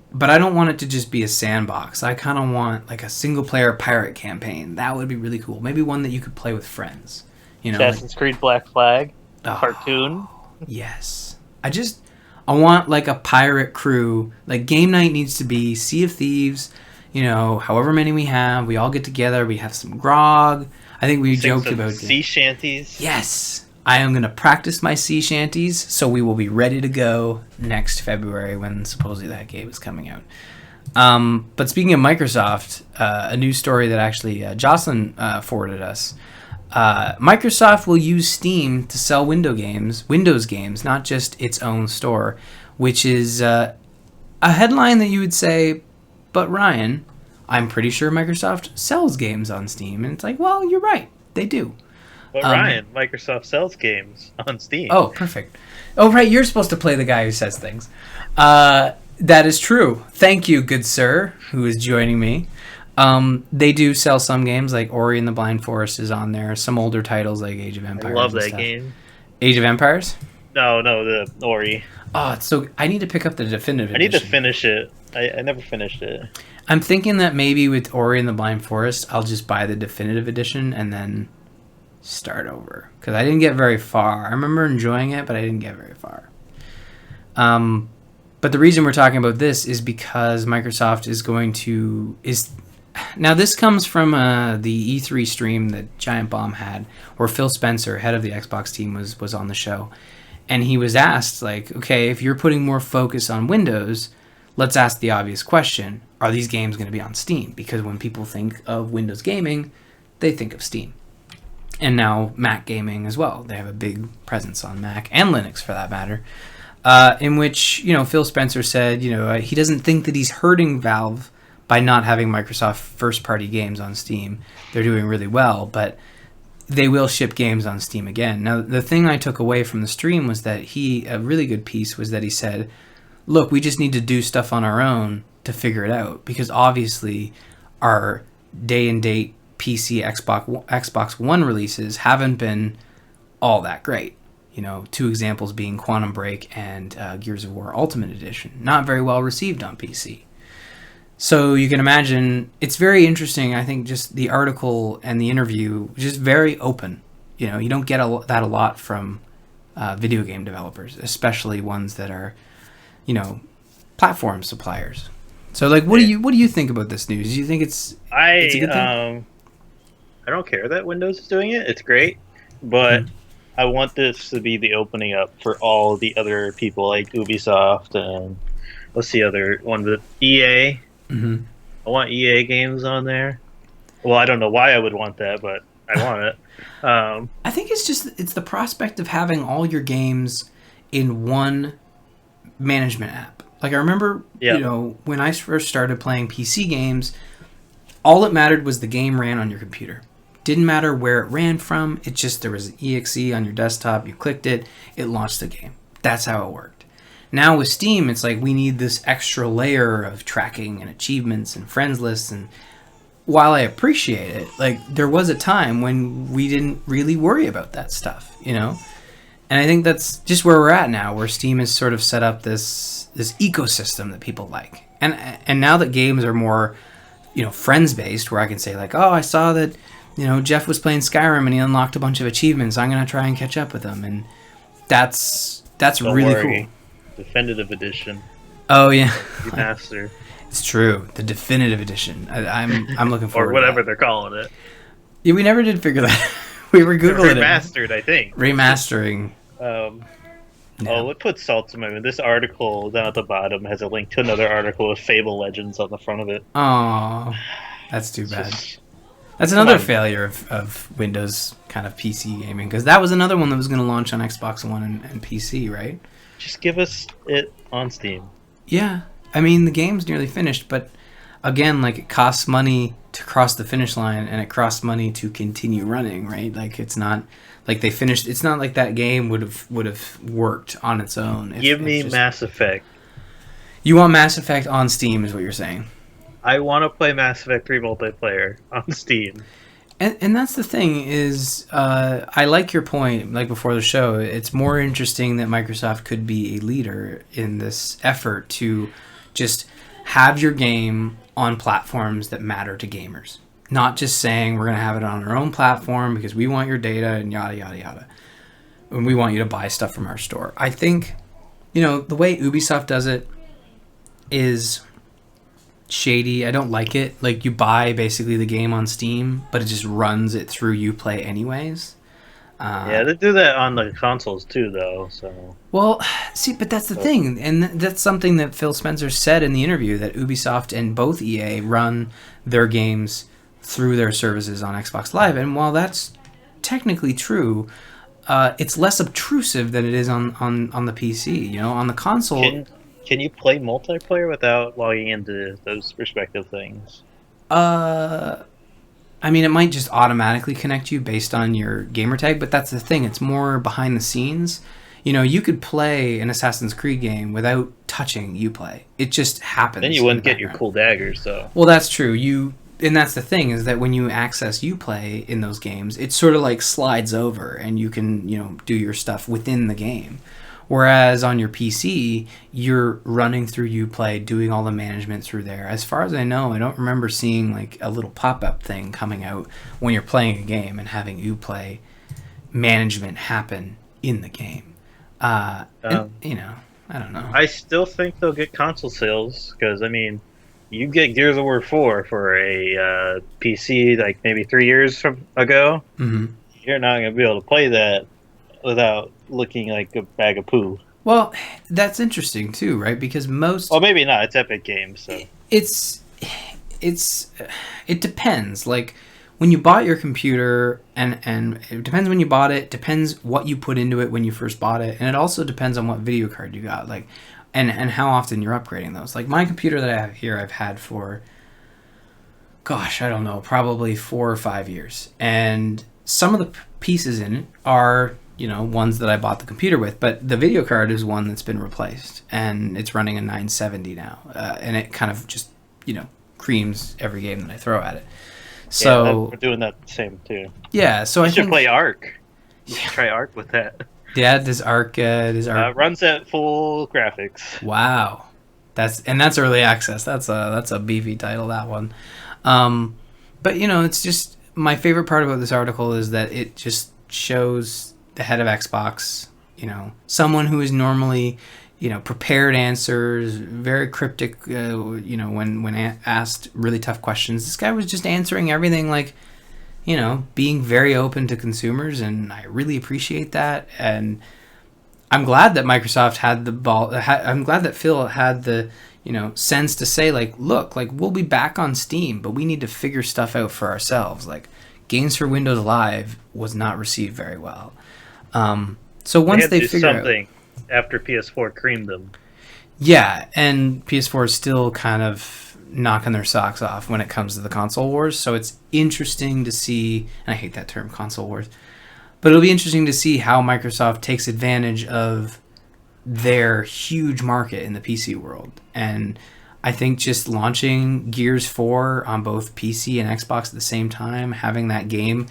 But I don't want it to just be a sandbox. I kind of want like a single-player pirate campaign. That would be really cool. Maybe one that you could play with friends. Assassin's Creed Black Flag cartoon. Yes. I want like a pirate crew. Like game night needs to be Sea of Thieves. However many we have, we all get together. We have some grog. I think we joked about sea shanties. Yes. I am going to practice my sea shanties, so we will be ready to go next February when supposedly that game is coming out. But speaking of Microsoft, a news story that actually Jocelyn forwarded us. Microsoft will use Steam to sell Windows games, not just its own store, which is a headline that you would say, but Ryan, I'm pretty sure Microsoft sells games on Steam. And it's like, well, you're right. They do. But Ryan, Microsoft sells games on Steam. Oh, perfect. Oh, right. You're supposed to play the guy who says things. That is true. Thank you, good sir, who is joining me. They do sell some games, like Ori and the Blind Forest is on there. Some older titles like Age of I Empires. love and that stuff. game. Age of Empires? No, the Ori. Oh, so I need to pick up the definitive I need to edition. finish it. I never finished it. I'm thinking that maybe with Ori and the Blind Forest, I'll just buy the definitive edition and then start over. Because I didn't get very far. I remember enjoying it, but I didn't get very far. But the reason we're talking about this is because Microsoft is going to... Now, this comes from the E3 stream that Giant Bomb had, where Phil Spencer, head of the Xbox team, was on the show. And he was asked, like, okay, if you're putting more focus on Windows, let's ask the obvious question. Are these games going to be on Steam? Because when people think of Windows gaming, they think of Steam. And now Mac gaming as well. They have a big presence on Mac and Linux, for that matter. In which, Phil Spencer said, he doesn't think that he's hurting Valve by not having Microsoft first-party games on Steam. They're doing really well, but they will ship games on Steam again. Now, the thing I took away from the stream was that a really good piece was that he said, look, we just need to do stuff on our own to figure it out, because obviously our day-and-date PC Xbox One releases haven't been all that great. Two examples being Quantum Break and Gears of War Ultimate Edition. Not very well received on PC. So you can imagine, it's very interesting. I think just the article and the interview, just very open. You don't get that a lot from video game developers, especially ones that are, platform suppliers. So, like, what do you think about this news? Do you think it's a good thing? I don't care that Windows is doing it. It's great, but I want this to be the opening up for all the other people like Ubisoft and what's the other one? The EA. Mm-hmm. I want EA games on there. Well, I don't know why I would want that, but I want it. I think it's the prospect of having all your games in one management app. Like, I remember, when I first started playing PC games, all it mattered was the game ran on your computer. Didn't matter where it ran from. It just, there was an exe on your desktop. You clicked it. It launched the game. That's how it worked. Now with Steam, it's like we need this extra layer of tracking and achievements and friends lists. And while I appreciate it, like, there was a time when we didn't really worry about that stuff, And I think that's just where we're at now, where Steam has sort of set up this ecosystem that people like. And now that games are more, friends based, where I can say, like, oh, I saw that, Geoff was playing Skyrim and he unlocked a bunch of achievements. I'm going to try and catch up with him. And that's Don't really worry. cool. Definitive edition. Oh, yeah. Remaster. It's true. The definitive edition. I'm looking forward or whatever to that. they're calling it. Yeah, we never did figure that. We were Googling it. Remastered, I think. Remastering. Yeah. Yeah. Oh, let's put salt to my moon. This article down at the bottom has a link to another article with Fable Legends on the front of it. Oh, that's too bad. Just, That's another failure of Windows kind of PC gaming, because that was another one that was going to launch on Xbox One and PC, right? just give us it on Steam. Yeah. I mean, the game's nearly finished, but again, like, it costs money to cross the finish line, and it costs money to continue running, right? Like, it's not like they finished. It's not like that game would have worked on its own. Give me Mass Effect. You want Mass Effect on Steam, is what you're saying? I want to play Mass Effect 3 multiplayer on Steam. And that's the thing is, I like your point, like before the show, it's more interesting that Microsoft could be a leader in this effort to just have your game on platforms that matter to gamers. Not just saying we're going to have it on our own platform because we want your data and yada, yada, yada. And we want you to buy stuff from our store. I think, the way Ubisoft does it is shady. I don't like it. Like, you buy basically the game on Steam, but it just runs it through Uplay anyways. Yeah, they do that on the consoles too, though. So, well, see, but that's the thing, and that's something that Phil Spencer said in the interview, that Ubisoft and both EA run their games through their services on Xbox Live. And while that's technically true, it's less obtrusive than it is on the PC. On the console. Can you play multiplayer without logging into those respective things? I mean, it might just automatically connect you based on your gamer tag, but that's the thing. It's more behind the scenes. You could play an Assassin's Creed game without touching Uplay. It just happens. Then you wouldn't get your cool daggers, though. Well, that's true. You and that's the thing, is that when you access Uplay in those games, it sort of like slides over and you can, do your stuff within the game. Whereas on your PC, you're running through Uplay, doing all the management through there. As far as I know, I don't remember seeing like a little pop-up thing coming out when you're playing a game and having Uplay management happen in the game. I don't know. I still think they'll get console sales because, I mean, you get Gears of War 4 for a PC like maybe 3 years ago. Mm-hmm. You're not going to be able to play that without looking like a bag of poo. Well, that's interesting too, right? Because most... Well, maybe not. It's Epic Games, so... It depends. Like, when you bought your computer, and it depends when you bought it, depends what you put into it when you first bought it, and it also depends on what video card you got, like, and how often you're upgrading those. Like, my computer that I have here, I've had for, gosh, I don't know, probably 4 or 5 years. And some of the pieces in it are, ones that I bought the computer with, but the video card is one that's been replaced, and it's running a 970 now, and it kind of just, creams every game that I throw at it. So yeah, we're doing that same too. Yeah, so I should play Ark. You should try Ark with that. Yeah, does Ark runs at full graphics. Wow, that's early access. That's a beefy title, that one. But it's just, my favorite part about this article is that it just shows the head of Xbox, someone who is normally, prepared answers, very cryptic, when asked really tough questions. This guy was just answering everything like, being very open to consumers, and I really appreciate that. And I'm glad that Microsoft had the ball. I'm glad that Phil had the, sense to say, like, look, like, we'll be back on Steam, but we need to figure stuff out for ourselves. Like, Games for Windows Live was not received very well. So once they figure something after PS4 creamed them. Yeah, and PS4 is still kind of knocking their socks off when it comes to the console wars. So it's interesting to see, and I hate that term, console wars, but it'll be interesting to see how Microsoft takes advantage of their huge market in the PC world. And I think just launching Gears 4 on both PC and Xbox at the same time, having that game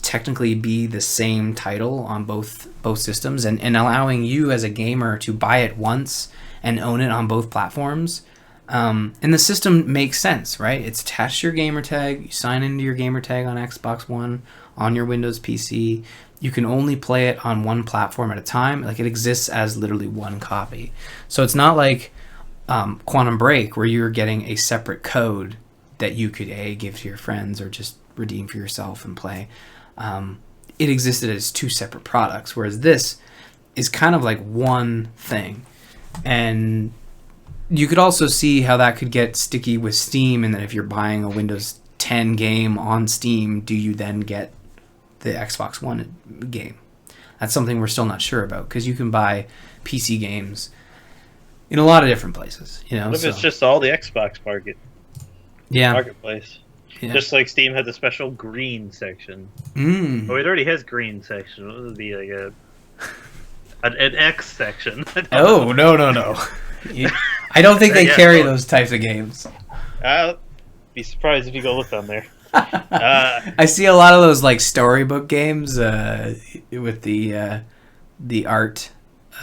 technically be the same title on both systems, and allowing you as a gamer to buy it once and own it on both platforms. And the system makes sense, right? It's attached to your gamer tag. You sign into your gamer tag on Xbox One, on your Windows PC. You can only play it on one platform at a time. Like, it exists as literally one copy. So it's not like Quantum Break, where you're getting a separate code that you could give to your friends or just redeem for yourself and play. It existed as two separate products, whereas this is kind of like one thing. And you could also see how that could get sticky with Steam, and that if you're buying a Windows 10 game on Steam, do you then get the Xbox One game? That's something we're still not sure about, because you can buy PC games in a lot of different places. What if it's just all the Xbox marketplace? Yeah. Just like Steam had the special green section. Oh, it already has green section. What would it be, like an X section? Oh, no. I don't think they carry those types of games. I'll be surprised if you go look on there. I see a lot of those like storybook games with the art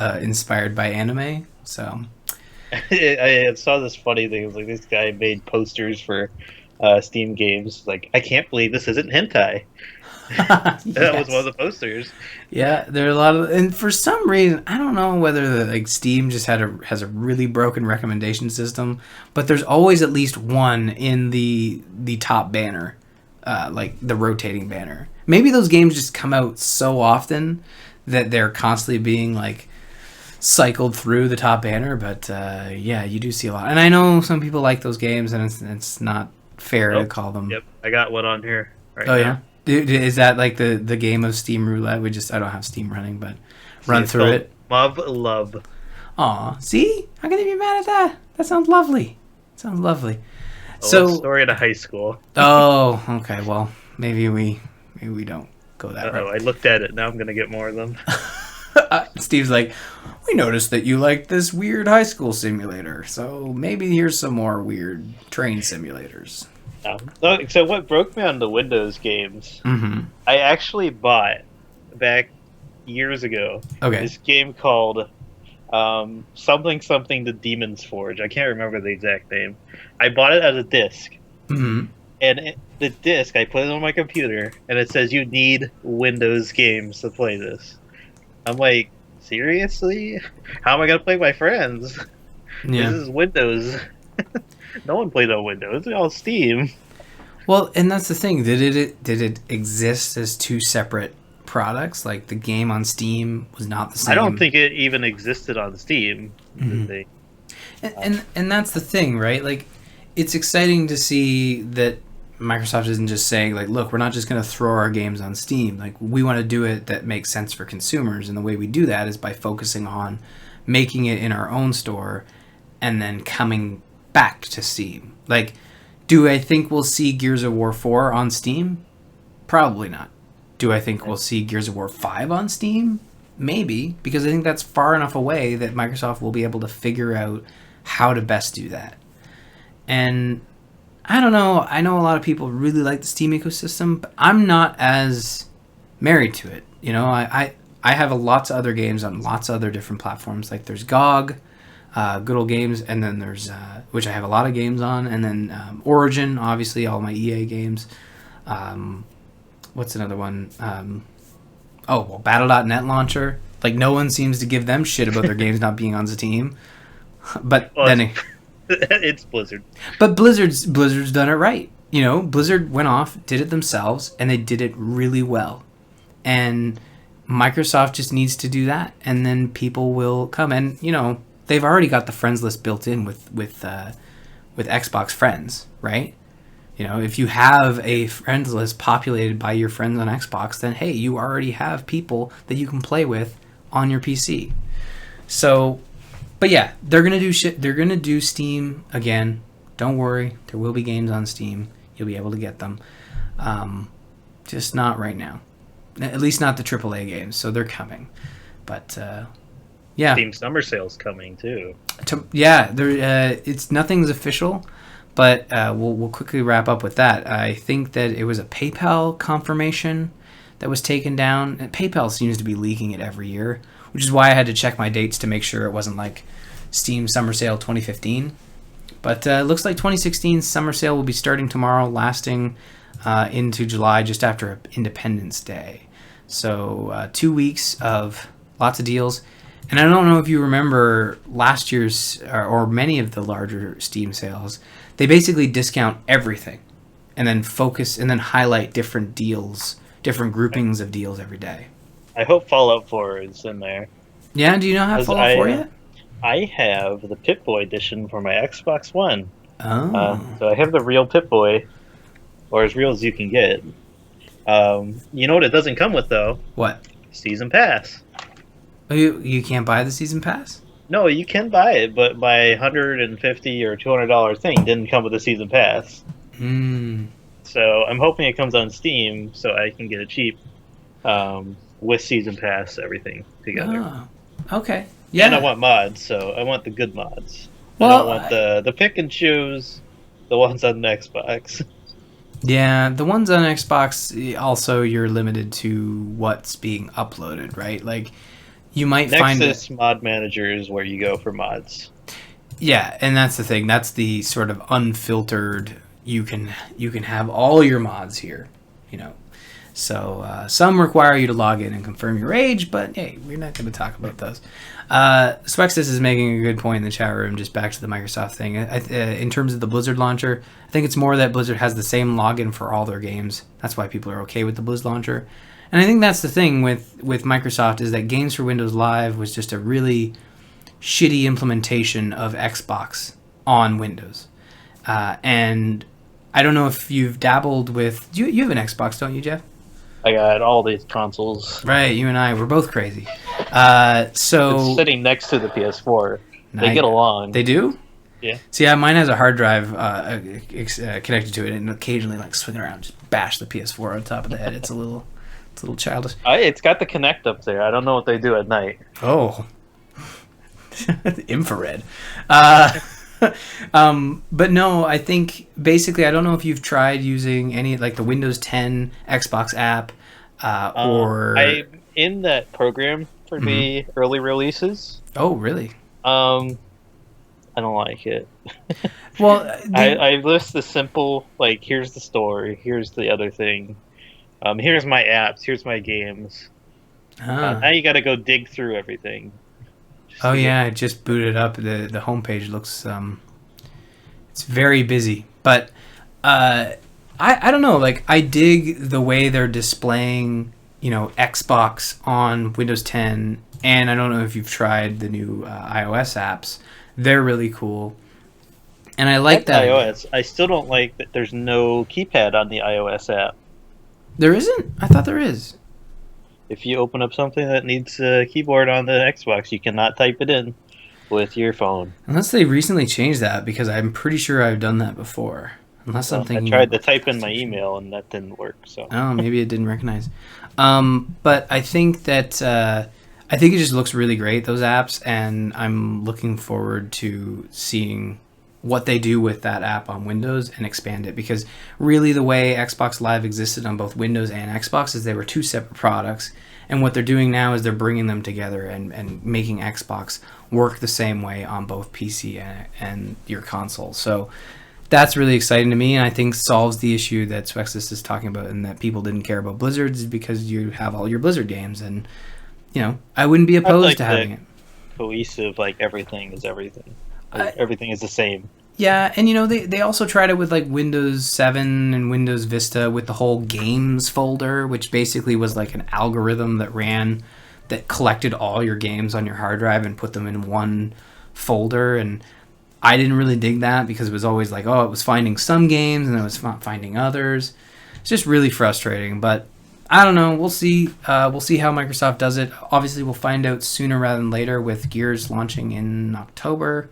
inspired by anime. So I saw this funny thing. It was like this guy made posters for Steam games. Like, I can't believe this isn't hentai. Yes. That was one of the posters. Yeah, there are a lot of, and for some reason, I don't know whether Steam just has a really broken recommendation system, but there's always at least one in the top banner, like the rotating banner. Maybe those games just come out so often that they're constantly being like cycled through the top banner. But yeah, you do see a lot, and I know some people like those games, and it's not fair to call them. Yep, I got one on here right now. Yeah. Is that like the game of Steam Roulette? I don't have Steam running, but run through it. Love. Aw, see? How can you be mad at that? That sounds lovely. Story at a high school. Oh, okay. Well, maybe we don't go that route. I looked at it. Now I'm gonna get more of them. Steve's like, we noticed that you liked this weird high school simulator, so maybe here's some more weird train simulators. So what broke me on the Windows games? Mm-hmm. I actually bought back years ago Okay. this game called something the Demon's Forge. I can't remember the exact name. I bought it as a disc, Mm-hmm. and the disc I put it on my computer, and it says you need Windows games to play this. I'm like, seriously? How am I gonna play with my friends? This Yeah. is Windows. No one played on Windows. It's all Steam. Well, and that's the thing. Did it exist as two separate products? Like the game on Steam was not the same. I don't think it even existed on Steam. Mhm. And that's the thing, right? Like, it's exciting to see that Microsoft isn't just saying like, look, we're not just going to throw our games on Steam. Like, we want to do it that makes sense for consumers, and the way we do that is by focusing on making it in our own store and then coming back to Steam. Like, do I think we'll see Gears of War 4 on Steam? Probably not. Do I think we'll see Gears of War 5 on Steam? Maybe, because I think that's far enough away that Microsoft will be able to figure out how to best do that. And I don't know, I know a lot of people really like the Steam ecosystem, but I'm not as married to it. You know, I have lots of other games on lots of other different platforms. Like there's GOG, Good Old Games, and then there's, which I have a lot of games on, and then Origin, obviously, all my EA games. What's another one? Battle.net launcher. Like, no one seems to give them shit about their games not being on Steam. But Well, then... it's Blizzard. But Blizzard's done it right. You know, Blizzard went off, did it themselves, and they did it really well. And Microsoft just needs to do that, and then people will come. And, you know, they've already got the friends list built in with Xbox friends, right? You know, if you have a friends list populated by your friends on Xbox, then hey, you already have people that you can play with on your PC. So, but yeah, they're gonna do shit. They're gonna do Steam again. Don't worry, there will be games on Steam. You'll be able to get them. Just not right now. At least not the AAA games. So they're coming. But yeah, Steam Summer Sale's coming too. It's nothing's official. But we'll quickly wrap up with that. I think that it was a PayPal confirmation that was taken down. And PayPal seems to be leaking it every year, which is why I had to check my dates to make sure it wasn't like Steam Summer Sale 2015. But it looks like 2016 Summer Sale will be starting tomorrow, lasting into July, just after Independence Day. So 2 weeks of lots of deals. And I don't know if you remember last year's or many of the larger Steam sales. They basically discount everything and then focus and then highlight different deals, different groupings of deals every day. I hope Fallout 4 is in there. Yeah, do you not have Fallout 4 yet? I have the Pip-Boy edition for my Xbox One. Oh. So I have the real Pip-Boy, or as real as you can get. You know what it doesn't come with, though? What? Season Pass. Oh, you can't buy the Season Pass? No, you can buy it, but my $150 or $200 thing didn't come with a Season Pass. So I'm hoping it comes on Steam so I can get it cheap with Season Pass, everything together. Oh, okay. Yeah. And I want mods, so I want the good mods. Well, I don't want the pick and choose, the ones on the Xbox. Yeah, the ones on Xbox, also you're limited to what's being uploaded, right? Like, you might find Nexus Mod Manager is where you go for mods. Yeah, and that's the thing. That's the sort of unfiltered. You can have all your mods here, you know. So some require you to log in and confirm your age, but hey, we're not going to talk about those. Swexus is making a good point in the chat room. Just back to the Microsoft thing. In terms of the Blizzard launcher, I think it's more that Blizzard has the same login for all their games. That's why people are okay with the Blizz launcher. And I think that's the thing with Microsoft is that Games for Windows Live was just a really shitty implementation of Xbox on Windows. And I don't know if you've dabbled with... You have an Xbox, don't you, Jeff? I got all these consoles. Right, you and I, we're both crazy. So it's sitting next to the PS4. They get along. They do? Yeah. See, mine has a hard drive connected to it, and occasionally, like, swing around, just bash the PS4 on top of the head. It's a little childish. It's got the Kinect up there. I don't know what they do at night. Oh. Infrared. But no, I think basically I don't know if you've tried using any like the Windows 10 Xbox app or. I'm in that program for the early releases. Oh, really? I don't like it. Well, I list the simple, like, here's the story, here's the other thing, here's my apps, here's my games. Now you got to go dig through everything. Oh yeah, I just booted up. The homepage looks it's very busy, but I don't know. Like I dig the way they're displaying Xbox on Windows 10, and I don't know if you've tried the new iOS apps. They're really cool, and I like that. iOS. I still don't like that. There's no keypad on the iOS app. There isn't? I thought there is. If you open up something that needs a keyboard on the Xbox, you cannot type it in with your phone. Unless they recently changed that, because I'm pretty sure I've done that before. Unless I'm thinking. I tried to type in my email and that didn't work. So. Oh, maybe it didn't recognize. But I think that I think it just looks really great, those apps, and I'm looking forward to seeing what they do with that app on Windows and expand it, because really the way Xbox Live existed on both Windows and Xbox is they were two separate products, and what they're doing now is they're bringing them together and making Xbox work the same way on both PC and your console. So that's really exciting to me, and I think solves the issue that Swexus is talking about, and that people didn't care about Blizzards, is because you have all your Blizzard games, and I wouldn't be opposed to having it. Cohesive, like everything is everything. Everything is the same. Yeah, and they also tried it with like Windows 7 and Windows Vista with the whole games folder, which basically was like an algorithm that collected all your games on your hard drive and put them in one folder. And I didn't really dig that, because it was always like, it was finding some games and it was not finding others. It's just really frustrating, but I don't know. We'll see. We'll see how Microsoft does it. Obviously, we'll find out sooner rather than later, with Gears launching in October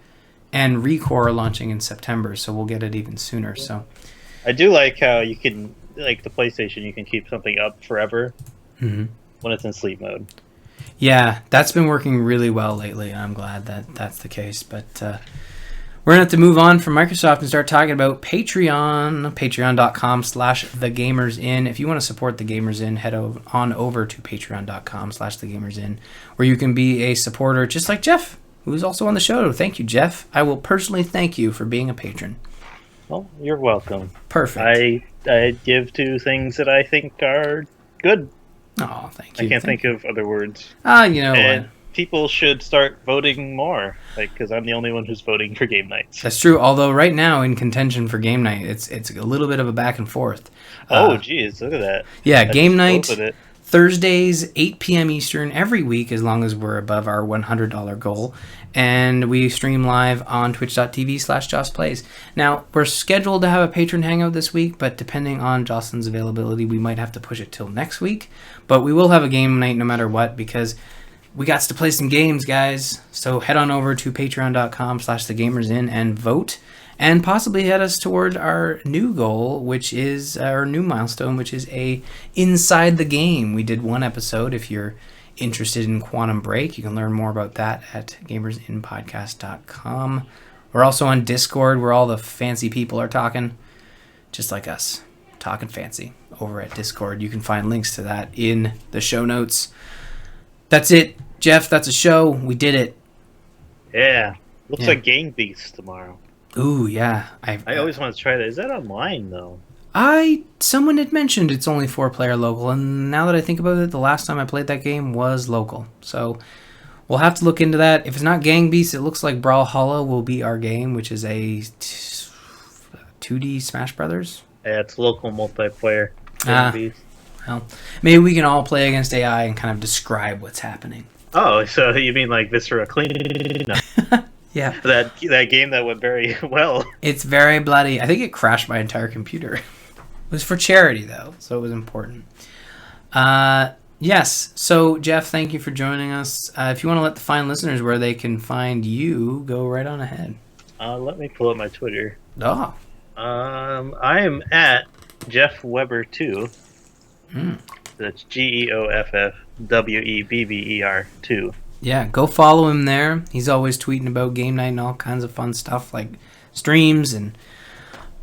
and Recore launching in September, so we'll get it even sooner. So I do like how you can, like the PlayStation, you can keep something up forever when it's in sleep mode. Yeah, that's been working really well lately. I'm glad that that's the case. But we're going to have to move on from Microsoft and start talking about Patreon. Patreon.com/TheGamersIn. If you want to support The Gamers Inn, head on over to Patreon.com/TheGamersIn, where you can be a supporter just like Jeff, who's also on the show. Thank you, Jeff. I will personally thank you for being a patron. Well, you're welcome. Perfect. I give to things that I think are good. Oh, thank you. I can't think of other words. You know and what? People should start voting more, because I'm the only one who's voting for game nights. That's true. Although right now in contention for game night, it's a little bit of a back and forth. Geez, look at that. Yeah, game night. Thursdays, 8 p.m. Eastern every week, as long as we're above our $100 goal. And we stream live on twitch.tv/JossPlays. Now, we're scheduled to have a patron hangout this week, but depending on Jocelyn's availability, we might have to push it till next week. But we will have a game night no matter what, because we got to play some games, guys. So head on over to patreon.com/thegamersin and vote, and possibly head us toward our new goal, which is our new milestone, which is a Inside the Game. We did one episode. If you're interested in Quantum Break, you can learn more about that at gamersinpodcast.com. We're also on Discord, where all the fancy people are talking, just like us, talking fancy over at Discord. You can find links to that in the show notes. That's it, Jeff. That's a show. We did it. Yeah. Looks like Gang Beasts tomorrow. Ooh, yeah. I always want to try that. Is that online, though? Someone had mentioned it's only 4-player local, and now that I think about it, the last time I played that game was local. So we'll have to look into that. If it's not Gang Beasts, it looks like Brawlhalla will be our game, which is a 2D Smash Brothers. Yeah, it's local multiplayer. Gang Beasts. Well, maybe we can all play against AI and kind of describe what's happening. Oh, so you mean like Viscera Clean? No. Yeah. That game that went very well. It's very bloody. I think it crashed my entire computer. It was for charity, though, so it was important. Yes. So, Jeff, thank you for joining us. If you want to let the fine listeners where they can find you, go right on ahead. Let me pull up my Twitter. Oh. I am at Geoff Webber 2. That's GeoffWebber 2. Yeah, go follow him there. He's always tweeting about game night and all kinds of fun stuff, like streams and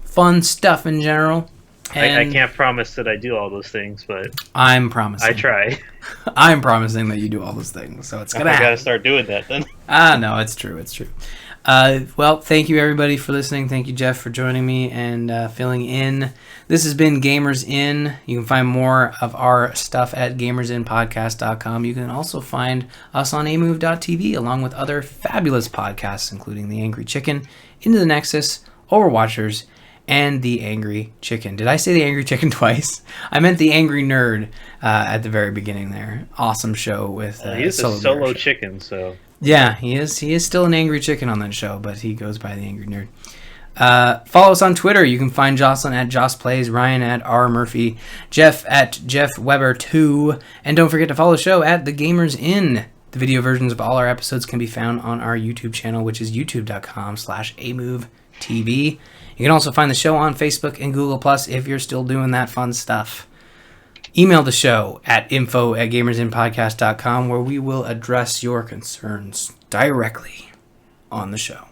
fun stuff in general. I can't promise that I do all those things, but I'm promising. I try. I'm promising that you do all those things, so it's gonna happen. I gotta start doing that then. No, it's true. Well, thank you everybody for listening. Thank you, Geoff, for joining me and filling in. This has been Gamers In. You can find more of our stuff at gamersinpodcast.com. You can also find us on amove.tv along with other fabulous podcasts, including The Angry Chicken, Into the Nexus, Overwatchers, and The Angry Chicken. Did I say The Angry Chicken twice? I meant The Angry Nerd at the very beginning there. Awesome show with he's a solo chicken, so... Yeah, he is. He is still an angry chicken on that show, but he goes by The Angry Nerd. Follow us on Twitter. You can find Jocelyn at Joss Plays, Ryan at R Murphy, Geoff at Geoff Webber 2, and don't forget to follow the show at The Gamers In. The video versions of all our episodes can be found on our YouTube channel, which is youtube.com/amovetv. You can also find the show on Facebook and Google Plus if you're still doing that fun stuff. Email the show at info@gamersinpodcast.com where we will address your concerns directly on the show.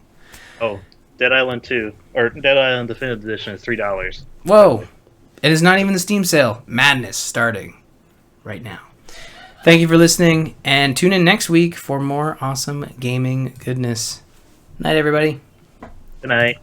Oh, Dead Island 2, or Dead Island Definitive Edition is $3. Whoa! It is not even the Steam sale. Madness starting right now. Thank you for listening, and tune in next week for more awesome gaming goodness. Night, everybody. Good night.